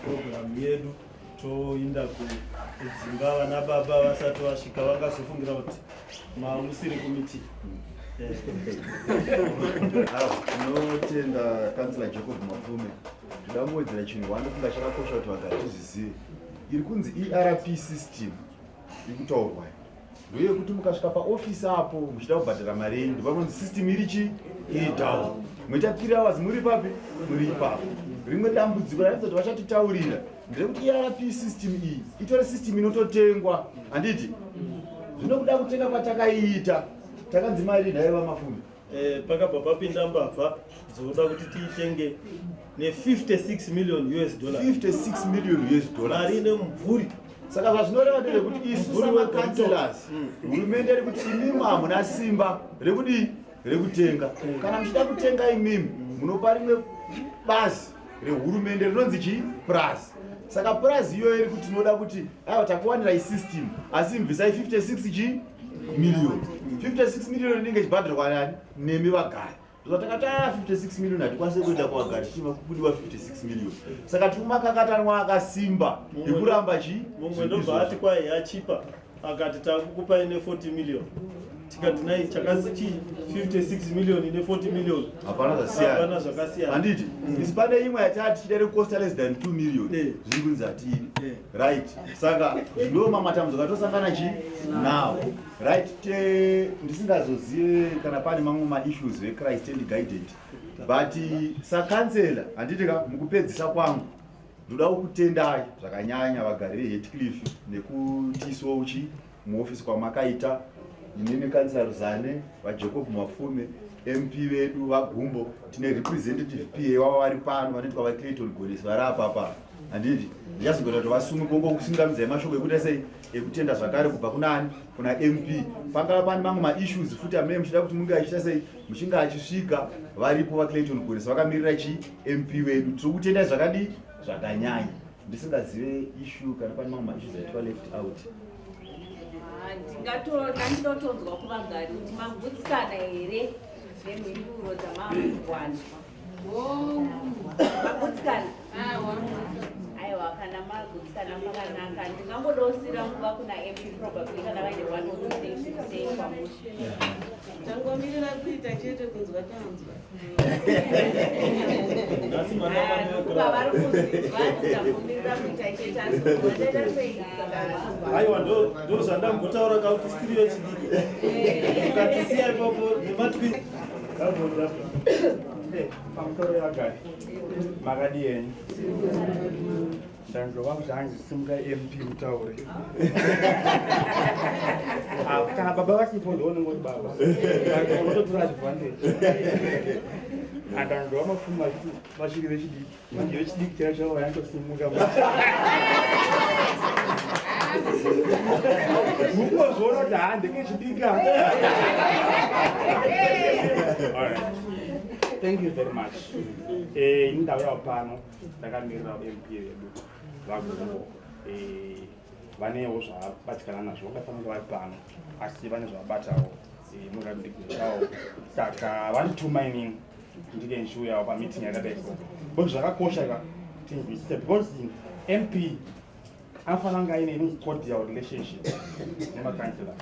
program yedu toinda kudzimba vana baba vasati vasvika vangazofungira kuti mamusiri kumiti. Tinotenda Councillor Jacob Mafume. Toda kuwedzera chinhu wanofunga chakakosha kuti vagari tizvizive. Iri kunzi ERP system ikutaurwa ndeyekuti mukasvika paofisi apo muchida kubhadhara mari yenyu pakunzi system irichi iri down, muita 3 hours muri papi muri ipapo. Rimwe dambudziko raisati vachatitaurira ndekuti ERP system iyi itori system inototengwa. Handiti zvinokuda kutenga kwatakaiita takanzi mari nhaiva Mafume pakabva papinda mbavha dzoda kuti tiitenge ne$56 million. $56 million mari ine mumvuri. Saka zvazvinoreva ndezvekuti isu samakanselors hurumende iri kuti imimi hamuna simba rekutenga. Kana muchida kutenga imimi munopa rimwe bazi rehurumende rinonzi chi plus. Saka plus iyoyo iri kuti tinoda kuti aiwa takuwanira isystem asi mubvisai 56 million. 56 million inenge ichibhadharwa nani nemi vagari. Takata 56 million hatikwanisi kuenda kwagari tichima kubudiwa 56 million. Saka tikumakakatanwa akasimba yekuramba chi mumwe ndobva ati kwai yachipa akati takukupai ne 40 million. tikati nai chakasichi 56 million ine 40 million hapana zvakasiyana handiti isi pane imwe yatati chidare costa less than 2 million zviri kunzi hatini right saka ndo mamatambudzo katosangana chi nawo right ndisingazozive kana pane mamwe maissues vechrist and guided but sakansela handitika mukupedzisa kwangu ndoda kukutendai zvakanyanya vagari veHeathcliff nekutiso uchi muofisi kwamakaita inini kansela Ruzani vaJacob Mafume MP vedu vagumbo tine representative PA wava vari pano vanoitwa vaClayton Goddess vari apa handiti ndichazogona kuti vasumukongo kusungamidza mashoko ekuita sei ekutenda zvakare kubva kunani kuna MP pangava pane mamwe maissues futi amene muchida kuti munge achiita sei muchinge achisvika varipo vaClayton Goddess vakamirira chi MP vedu tiri kutendai zvakadi zvakanyanya ndisingazive issue kana pane mamwe maissues aitwa left out ndindotonzwa kuvagari kuti magutsikana here nemhinduro dzamangwana magutsikana aiwa kana magutsikana makanaka ndingangodosira nguva kuna MP probably kana vaine vanokuitei pamusha tangomirira kuita chete kunzwa tanzwa kuva vari kuzinzwa tangomirira kuita chete asiaenda sei aiwa ndo zvandambotaura kauti studio chidiki ukatisiya ipapo nematwi pamusoro yagari makadi yenyu ndanzwa kuti hanzi simuka MP mutaure kana baba vachipo ndoonenge kuti baba ototora advantage andanzwa Mafume achiti vachiri vechidiki manje vechidiki chacho vayantosimuka mukozvoona kuti handikechidika. Thank you very much. Indau yavo pano ndakamirira MP vedu vagumbo vanewo zvavabatikana nazvo vakafanira vari pano asi vane zvavabatawo mungandigochawo saka vandituma inini ndikenshuyawo pameeting yakadai so because zvakakosha tinzwisise because MP anofanira kunge aine cordial relationship nemakansela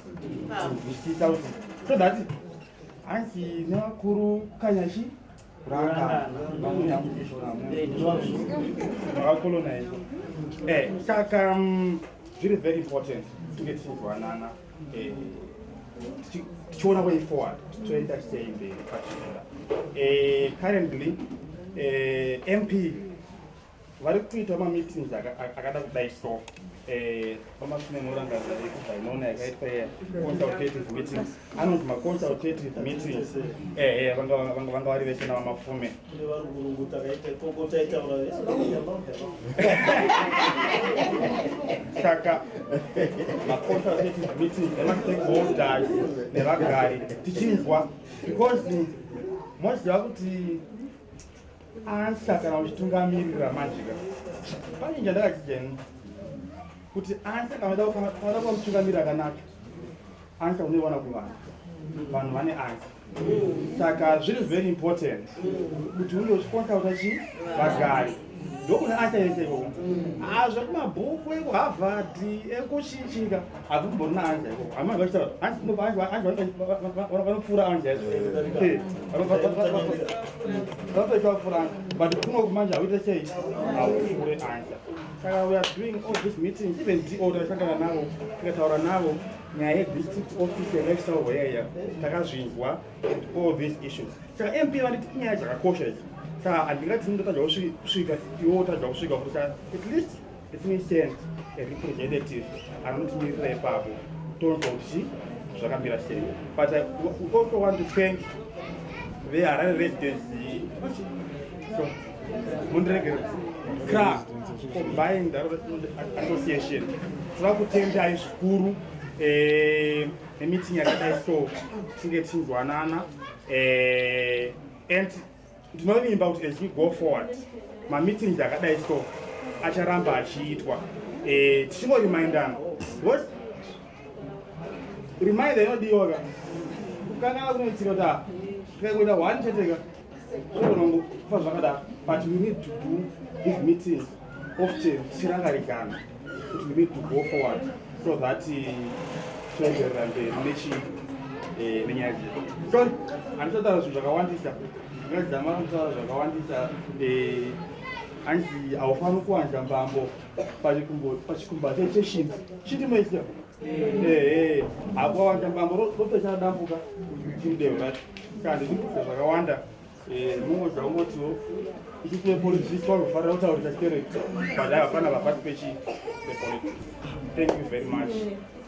tinzwisisa kuti so that hanzi nevakuru kanyachi vakakolonaiza saka zviri very important tinge tichizwanana tichiona way forward toenda sei mberi pachikora currently MP vari kuita mameetings akada kudai so pamasine murangaza ekuba inoona yakaitwa consultative meetings anonzi maconsultative meetings vanga vari veshe navamafume saka maconsultative meetings nemastakeholders nevagari tichinzwa because moziva kuti ansa kana uchitungamirira manjika pane njandakachijeni kuti ansa kana uda kuva mutungamirira akanaka ansa unoiwana kuvanhu vanhu vane ansa saka zviri very important kuti unge uchiconsulta chi vagari ndokune ansa yese ikoko zvekumabhuku ekuharvard ekuchichika hakutomborina ansa ikoko vanopfuura ansa izvovanotoitavapfuura ansa but kuno kumanje hauite sei haupfuure ansa saka we are doing all these meetings even do takasangana navo tikataura navo nyaya yedistrict office yelectoral area takazvinzwa all these issues saka MP vanditi inyaya dzakakosha idzi saka handingati ndotadza kusvika iwo tadza kusvika kuti at least letime send a representative anotimirira ipapo tonzwa kuti zvakamira sei but I also want to thank the Harare residency mundiregere Cllr Combined Association tinoda kutendai zvikuru nemeeting yakadai so tinge tichinzwanana and ndinovimba kuti as we go forward mameetings akadai so acharamba achiitwa tichingoremindana because reminder inodiwa kukangana kunoitika kuti tikakuita one cheteka zvogonongofa zvakadaro but we need to do these meetings often tichirangarikana kuti we need to go forward so that toenderera mberi nenyaya dzedu. Sorry, handisataura zvinhu zvakawandisa. Ndingadzama kutaura zvakawandisa. Hanzi haufaniri kuwanja mbambo pachikumbatso cheshinzi. Chiti maizia? Hapo wanja mbambo ropesha dambuka chimudehwe racho. Kandi zvikuita zvakawanda. Mumwe zvaungotiwo ichitiwe politics twakufanira kutaurisa stereki but hapana vapasi pepolitics. Thank you very much.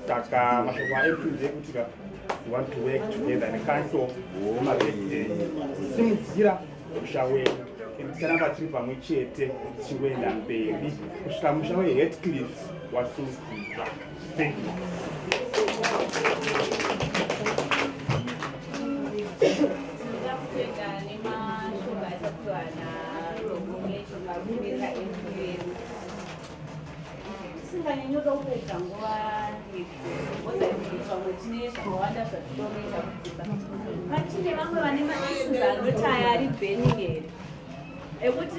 Saka mashoko aepinze ekuti we want to work together necouncil wemaresident simudzira musha wedu tikaramba tiri pamwe chete tichienda mberi kusvika musha weHeathcliff wasungwa. Thank you. Singanyanyoka kupedza nguva pamwe tine zvakawanda zvatinoita kudzipa. Patine vamwe vane maissues anoti aya ari burning here ekuti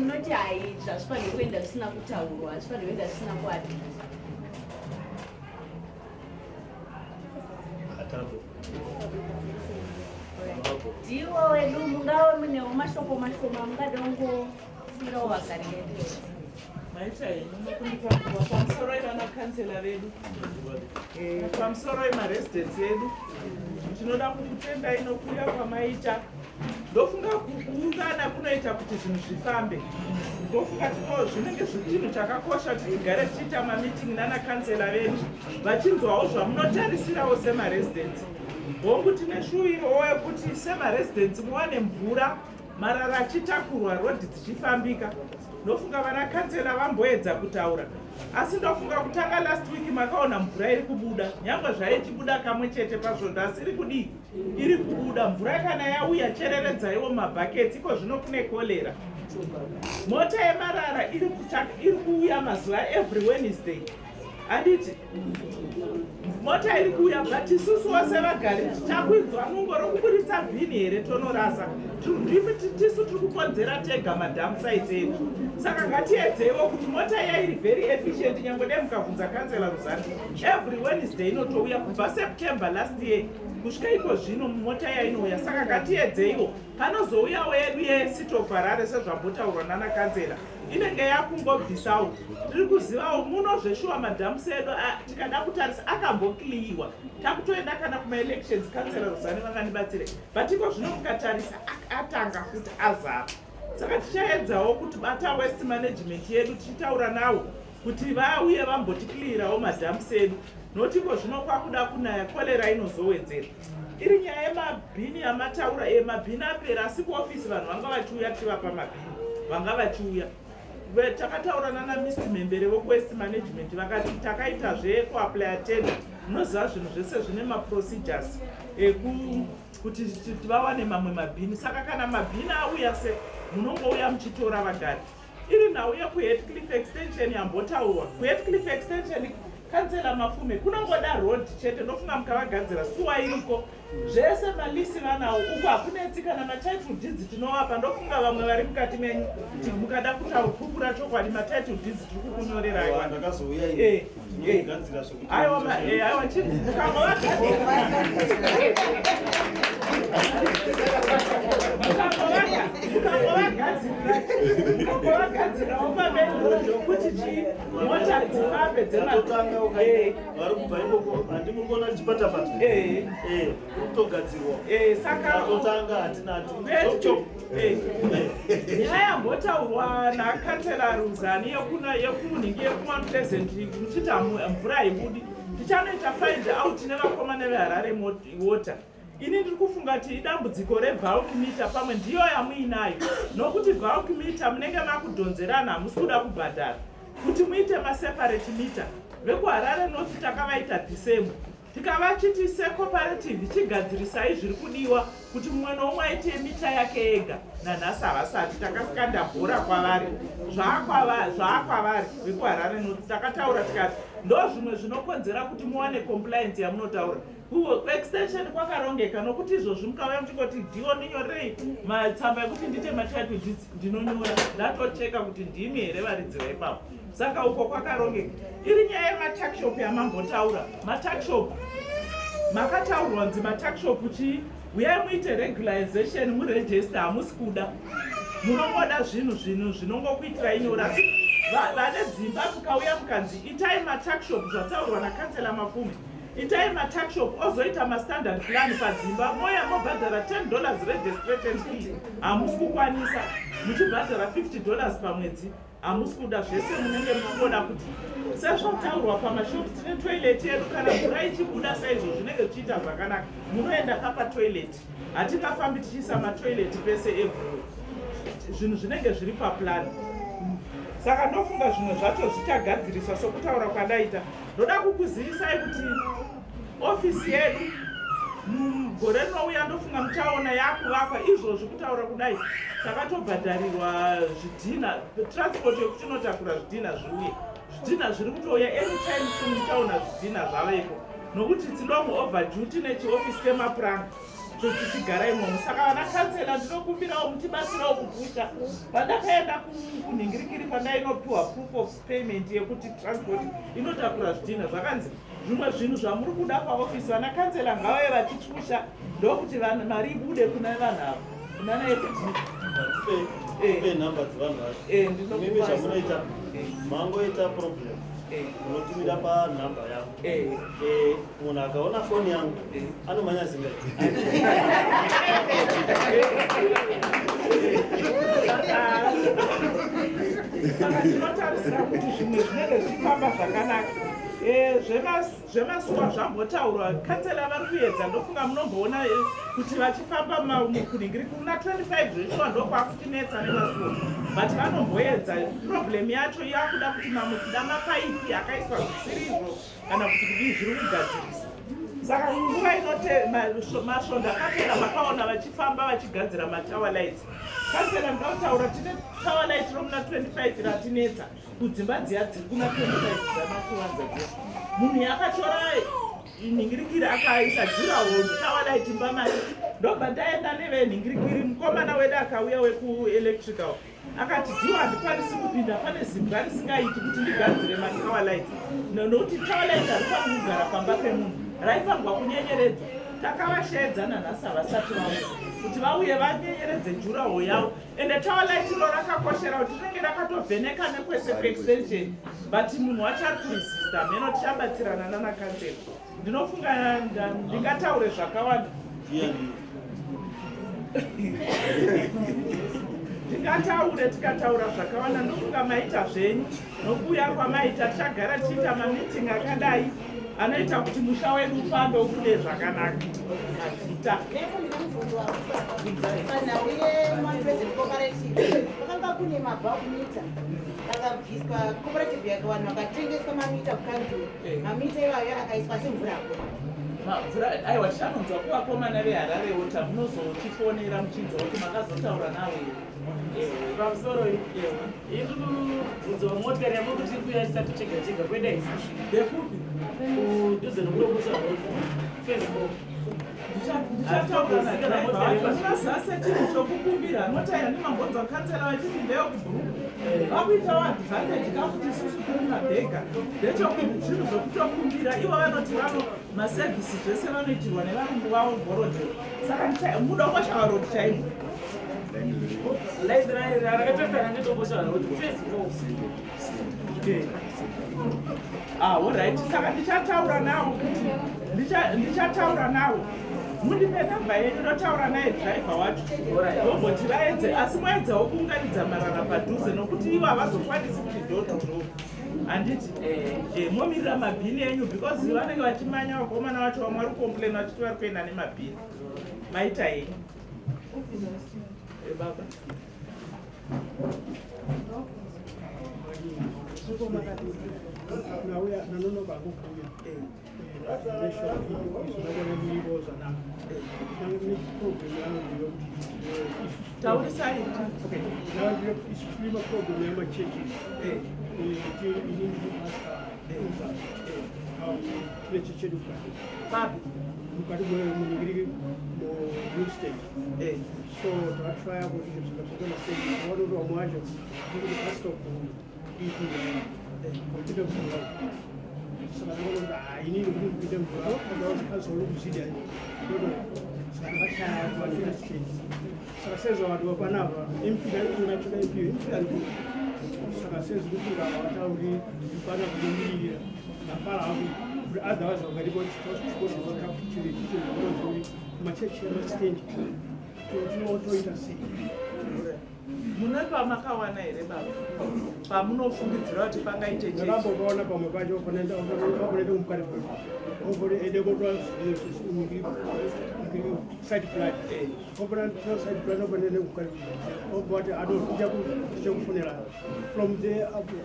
noti hai zvazvifanire kuenda zvisina kutaurwa, zvifanire kuenda zvisina kuadhirisa. Ndiwo wedu mungave munewo mashoko mashoma mungadongosirawo vagari vedu. Maita henyu nokundipangwa pamusoro ivana vedu pamusoro emaresidents edu tinoda kukutendai nokuuya kwamaita. Ndofunga kuungana kunoita kuti zvinhu zvifambe. Ndofunga zvinenge chinhu chakakosha kuti tigare tichiita mamitingi nanakansela vedu vachinzwawo zvamunotarisirawo semaresidents. Hongu tine shuwirowo yekuti semaresidents muwane mvura, marara achitakurwa, rodhi dzichifambika. Ndofunga vana kansela vamboedza kutaura, asi ndofunga kutanga last week makaona mvura iri kubuda, nyangwe zvaichibuda kamwe chete pazvondo, asi iri kubuda. Mvura kana yauya chereredzaiwo mabhaketi, iko zvino kune Cllr. Mota yemarara iri kuuya mazuva every Wednesday. Anditi mota iri kuuya, but isusu wose vagari takwinzwa nungo rokuburitsa bhini here tonorasa. Tisu tiri kukonzera tega madam sites edu. Saka ngatiedzewo kuti mota iya iri very efficient. Nyangwe dai mukabvunza kansela Ruzani, every Wednesday inotouya kubva September last year kusvika iko zvino mota iya inouya. Saka ngatiedzeiwo, panozouyawo yedu yeSitofarare sezvambotaurwa nana kansela inenge yakungobvisawo. Tiri kuzivawo muno zveshuwa madhamusi edu tikada kutarisa akambokliyiwa. Takutoenda kana kumaelections kansela Ruzani vanganibatsire, but iko zvino mukatarisa atanga futi azara. Saka tichaedzawo kuti bata waste management yedu tichitaura nawo kuti vauye vambotiklirawo madhamusi edu, noti iko zvino kwakuda kunaya Cllr inozowedzera. Iri nyaya yemabhini yamataura, mabhini apera, asi kuofisi vanhu vanga vachiuya tivapa mabhini, vanga vachiuya. Takataura nana Mr. Membere wowaste management vakati takaitazve kuapply tender. Munoziva zvinhu zvese zvine maprocedures kuti vawane mamwe mabhini. Saka kana mabhini auya se munongouya muchitora vagari. Iri nhau yekuHeathcliff extension yambotaurwa. KuHeathcliff extension kansela Mafume kunongoda road chete, ndofunga mukavagadzira suwa iriko. Zvese malisi vanawo uko hakunetsi kana matitle deeds tinovapa. Ndofunga vamwe vari mukati menyu mukada kutaukupura chokwadi matitle deeds tiri kukunyorera aiwa. Aiwa chii mukangovagadzirawo pameno kuti chii mota dzifambe dzatotanga vari kubva ikoko handimuri kuona tichipatapata kutogadzirwa saka tatotanga hatinati nyaya yambotaurwa nakansela Ruzani yekunhingi yekumount Pleasant muchiti mvura haibudi. Tichanoita find out nevakomana veHarare water. Ini ndiri kufunga kuti idambudziko rebulk meter pamwe ndiyo yamuinayo, nokuti bulk meter munenge makudhonzerana hamusi kuda kubhadhara. Kuti muite maseparate meter, vekuHarare North takavaita dhisemo, tikavachiti secooperative chigadzirisai zviri kudiwa kuti mumwe nomwe aite mita yake ega. Nanhasi havasati, takakanda bhora kwavari, zvaakwavari vekuHarare North. Takataura tikati ndo zvimwe zvinokonzera kuti muwane compliance yamunotaura. Extension kwakarongeka nokuti izvozvi mukauya muchingoti ndiwo ndinyorei matsamba ekuti ndite matitle deeds ndinonyora, ndatocheka kuti ndimi here varidzira ipapo. Saka uko kwakarongeka. Iri nyaya yematakshop yamambotaura. Matakshop makataurwa nzi matakshop chi uyai muite regularization muregister hamusi kuda munongoda zvinhu zvinongokuitirai nyora asi vane dzimba mukauya mukanzi itai matakshop zvataurwa nakansela Mafume itai matakshop ozoita mastandard plan padzimba moya mobhadhara $10 registration fee hamusi kukwanisa muchibhadhara $50 pamwedzi hamusi kuda zvese munenge muchiona kuti sezvotaurwa pamashop tine toilet yedu kana mvura ichibuda saizvo zvinenge zvichiita zvakanaka munoenda kapa toilet hatingafambi tichiisa matoilet pese everywhere zvinhu zvinenge zviri paplan saka ndofunga zvimwe zvacho zvichagadziriswa sokutaura kwadaita ndoda kukuzivisai kuti ofisi yedu mugore rinouya ndofunga muchaona yakuvakwa izvozvi kutaura kudai takatobhadharirwa zvidhina transport yekuti inotakura zvidhina zviuye zvidhina zviri kutouya anytime soon muchaona zvidhina zvaveko nokuti tinomu overdue tine chiofisi temapuranga tichigara imomo saka vana kansela ndinokumbirawo mutibatsirawo kupusha pandakaenda kunhingirikiri pandainopiwa proof of payment yekuti transport inotakura zvidhina zvakanzi zvimwe zvinhu zvamuri kuda paofisi vana kansela ngavave vachipusha ndokuti mari ibude kuna vanhu ava kunana yekuti namba dzevanhu vacho mimi zvamunoita mangoita problem unotumira panhamba yangu munhu akaona foni yangu anomanya zinga saka tinotarisira kuti zvimwe zvinenge zvichifamba zvakanaka zvemasuwa zvambotaurwa kansela vari kuedza ndofunga munomboona kuti vachifamba kunhingiri kuna 25 zveshuwa ndokwakutinetsa nemasuwa but vanomboedza problem yacho yakuda kuti mamuchida mapaipi akaiswa zvisirizvo kana kuti kudii zviri kugadzirisa saka nguva inote masvondo akapera makaona vachifamba vachigadzira matower lights kansela ndotaura tine tower light romuna 25 ratinetsa kudzimba dziya dziri kuna 25 dzamakuwanza dzia munhu yakatora nhingirikiri akaisa jurawo tower light mbamari ndobva ndaenda nevenhingirikiri mukomana wedu akauya wekuelectrical akati ndiwo handikwanisi kupinda pane zimbwa risingaiti kuti ndigadzire matower light nokuti tower light harifaniri kugara pamba pemunhu raifangwa kunyenyeredza takavashedzana nhasi havasati vauya kuti vauye vanyenyeredze jurawo yavo ende tower light iro rakakoshera kuti rinenge rakatovheneka nekwese kuextension but munhu wacho ari kuresista mheno tichabatsirana nanakansela ndinofunga ndingataure zvakawanda tikataura zvakawanda ndofunga maita zvenyu nokuuya kwamaita tichagara tichiita mamiting akadai anoita kuti musha wedu ufambe ukude zvakanaka azvita kwakanga kune mabhakumita akabviswa cooperative yakawanhu akatengeswa mamita kukanzuro mamita ivayo akaiswa semvura aiwa tichanonzwa kuvakomana veharare wota munozotifonera muchinzwa kuti makazotaura nawo pamusoro iri kubvunzwa motikari yamuri kuti kuya chisati chega chega kwenda isisvi bekupi kudhuze nokulokusa Facebook ndichatauraazase chinhu chokukumbira notaya ndimambonzwa kansela vachiti ndeyokubhuruku vakuita advantage kakuti isusu tiri mabhega ndechokuti zvinhu zvokutokumbira ivo vanoti vano masevhisi zvese vanoitirwa nevarungu vavo borodhero saka mudongosha rodi chaimo rakatofana netombosha rodi Facebook alright saka ndichataura nawo kuti ndichataura nawo mundipe namba yenyu ndotaura naye dhiraivha wacho ndomboti vaedze asi mwaedzawo kuunganidza marara padhuze nokuti ivo havazokwanisi kuti dhodhoro handiti momirira mabhini enyu because vanenge vachimanya vakomana vacho vamwe vari kukomplain vachiti vari kuenda nemabhini maita yenyu baba nauya nanonoba kubuya nezvaizvinokonemiivoza navo neprogram yangu yokuti taurisai isifilima program yamachechi tinechi chedu papi mukati muningiriki new state so takatraya kuti zvikazvakamastate avanorowa mwacho kuti pasita kuitii saka ndinoona inini kuti ndipinde mvura kuti kazoona kuzida saka ndakashaya kuvatira stage saka sezvo vantu vapanapa impida inachona impio impida ndii saka sezvo kuti ngavatauri ndifana kunomirira ndafara hapo kuti otherwise vakadipa chikosakapiturii machechi emastendi tinotoita sei mune pamakawana here baba pamunofungidzira kuti pangaite ndakambokaona pamwe pacho panenge mukati edekotoa side plan opona side plan opanene mukati obati tichakufunira from there up to 2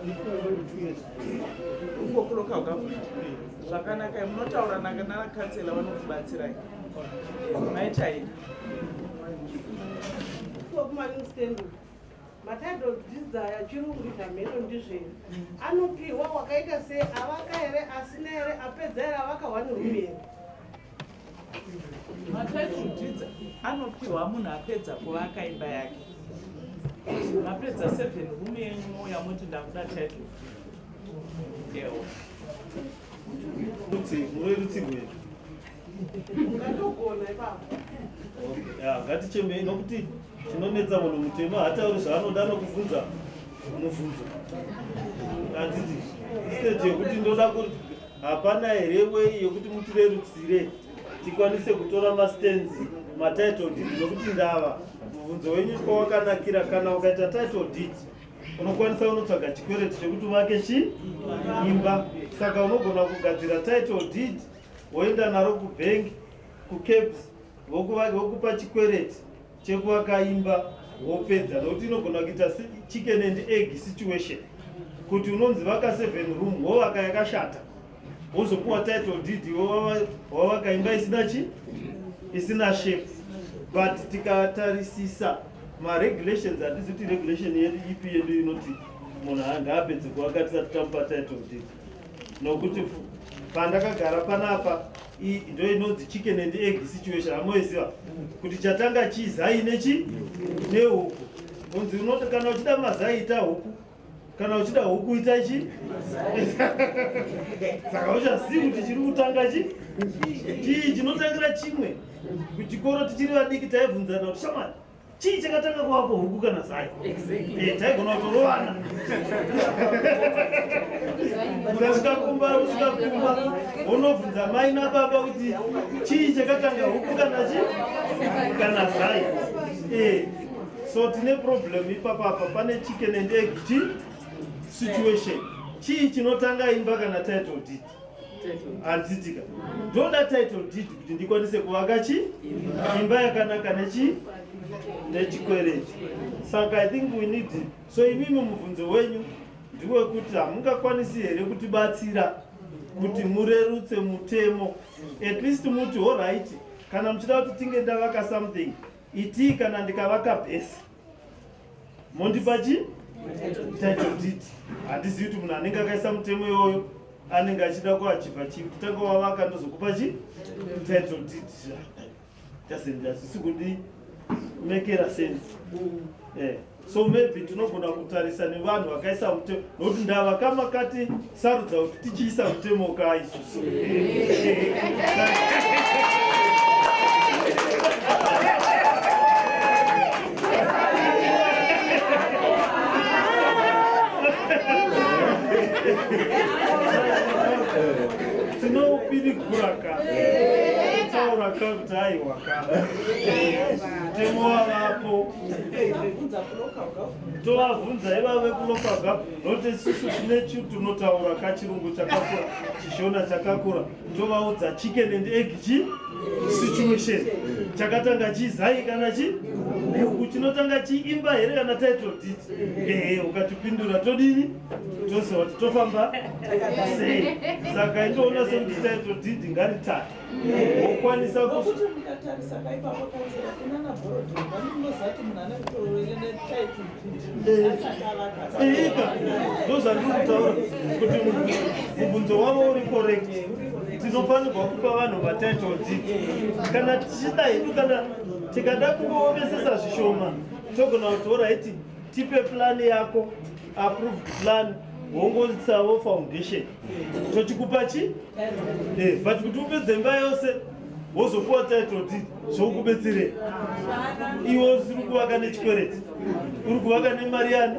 years ukokuloka ugavuna zvakanaka munotaura nakansela vanokubatsirai maitaini kumainstendi matitle deeds aya chirungu itamheno ndizveni anopiwa wakaita sei avaka here asina here apedza here avakawa nerume here matitle deeds anopiwa munhu apedza kuvaka imba yake mapedza 7 rume yenyu yamuti ndakuda title ewo mune rutsi rwedu ungatogona ipapo ngatichemei nokuti chinonetsa munhu mutema hatauri zvaanoda nokubvunza mubvunzo handiti stage yekuti ndoda kuti hapana here wei yekuti mutirerutsire tikwanise kutora mastands matitle deed nokuti ndava mubvunzo wenyu kwawakanakira kana ukaita title deed unokwanisa unotsvaga chikwereti chekuti uvake imba saka unogona kugadzira title deed woenda naro kubank kucaps vokupa chikwereti chekuvaka imba wopedza nokuti inogona kuita chicken and egg situation kuti unonzi vaka 7 room wovaka yakashata wozopuwa title deed wavaka imba isina shape but tikatarisisa maregulations hatizi kuti regulation yedu ipi yedu inoti munhu ngaapedze kuvaka tisati tamupa title deed nokuti pandakagara panapa ndo inonzi chicken and egg situation amoiziva kuti chatanga chizai nehuku unzi unoti kana uchida mazai ita huku kana uchida huku ita saka uchazivi kuti chiri kutanga chii chinotangira chimwe kuchikoro tichiri vadiki taibvunzana kuti shamani chii chakatanga kuvapo huku kana zai taigona kutorovana usikakumba unobvunza mai nababa kuti chii chakatanga huku kana zai so tine problem ipapapa pane chicken and egg situation chii chinotanga imba kana title deed handitika ndoda title deed kuti ndikwanise kuvaka imba yakanaka nechikwereti saka I think we need it. So imimi mubvunzo wenyu ndewekuti hamungakwanisi here kutibatsira kuti murerutse mutemo at least muti alright kana muchida kuti tinge ndavaka something iti kana ndikavaka base mondipa title deed handizivi kuti munhu anenge akaisa mutemo iyoyo anenge achida kuachiva chii kuti tanga wavaka ndozokupa title deed dasisi kudi mekera sense so maybe tinogona kutarisa nevanhu vakaisa mutemo nokuti ndavaka makati sarudza kuti tichiisa mutemo kaisusu tinoupiriguraka tauraka kuti aiwaka mutemo wavapo tovabvunza ivave kulokaga nokuti isusu tine tunotaura kachirungu chakakura chishona chakakura tovaudza chicken and egg situation chakatanga chizai kana huku chinotanga chiimba here kana title deed ukatipindura todini toziva kuti tofamba sei saka itoona sekuti title deed ngaritatu wokwanisa kuti mukatarisa kaipapo kanzira kunana borodhi vanozati munhu anatoene title ika ndozvandikutaura kuti mubvunzo wavo uri correct tinofanirwa kupa vanhu matitle deed kana tichida hedu kana tikada kungoomesesa zvishoma togona kuti alright tipe plan yako approved plan wongotsawo foundation tochikupa chi but kuti upe dzemba yose wozopuwa title deed zvokubetsere iwo uri kuvaka nechikwereti uri kuvaka nemari yani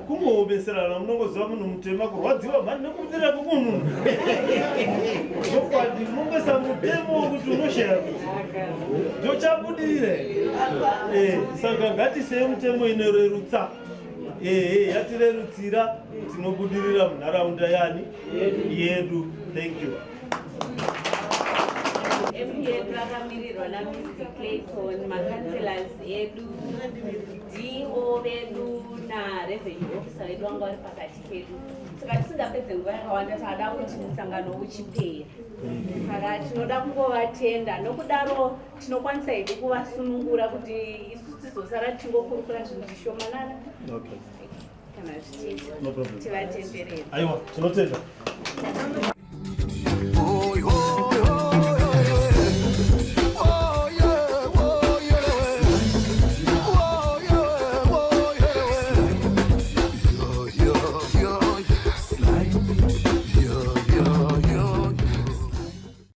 kungobeserana munongoziva munhu mutema kurwadziwa mhani nekubudira kumunhu zokwadi munongesa mutemo wokuti unoshaya kuti ndochabudirire saka ngatisei mutemo inorerutsa yatirerutsira tinobudirira munharaunda yani yedu. Thank you. yedu akamirirwa naMr Clayton, makanselas edu, DO vedu narevenue officer vedu vanga vari pakati pedu. Saka tisingapedze nguva yakawanda tada kuti musangano uchipera. Saka tinoda kungovatenda, nokudaro tinokwanisa hedu kuvasunungura kuti isusu tizosara tingokurukura zvinhu zvishomanana. Okay. Kana zvichiita No problem. tivatenderere. Aiwa, tinotenda.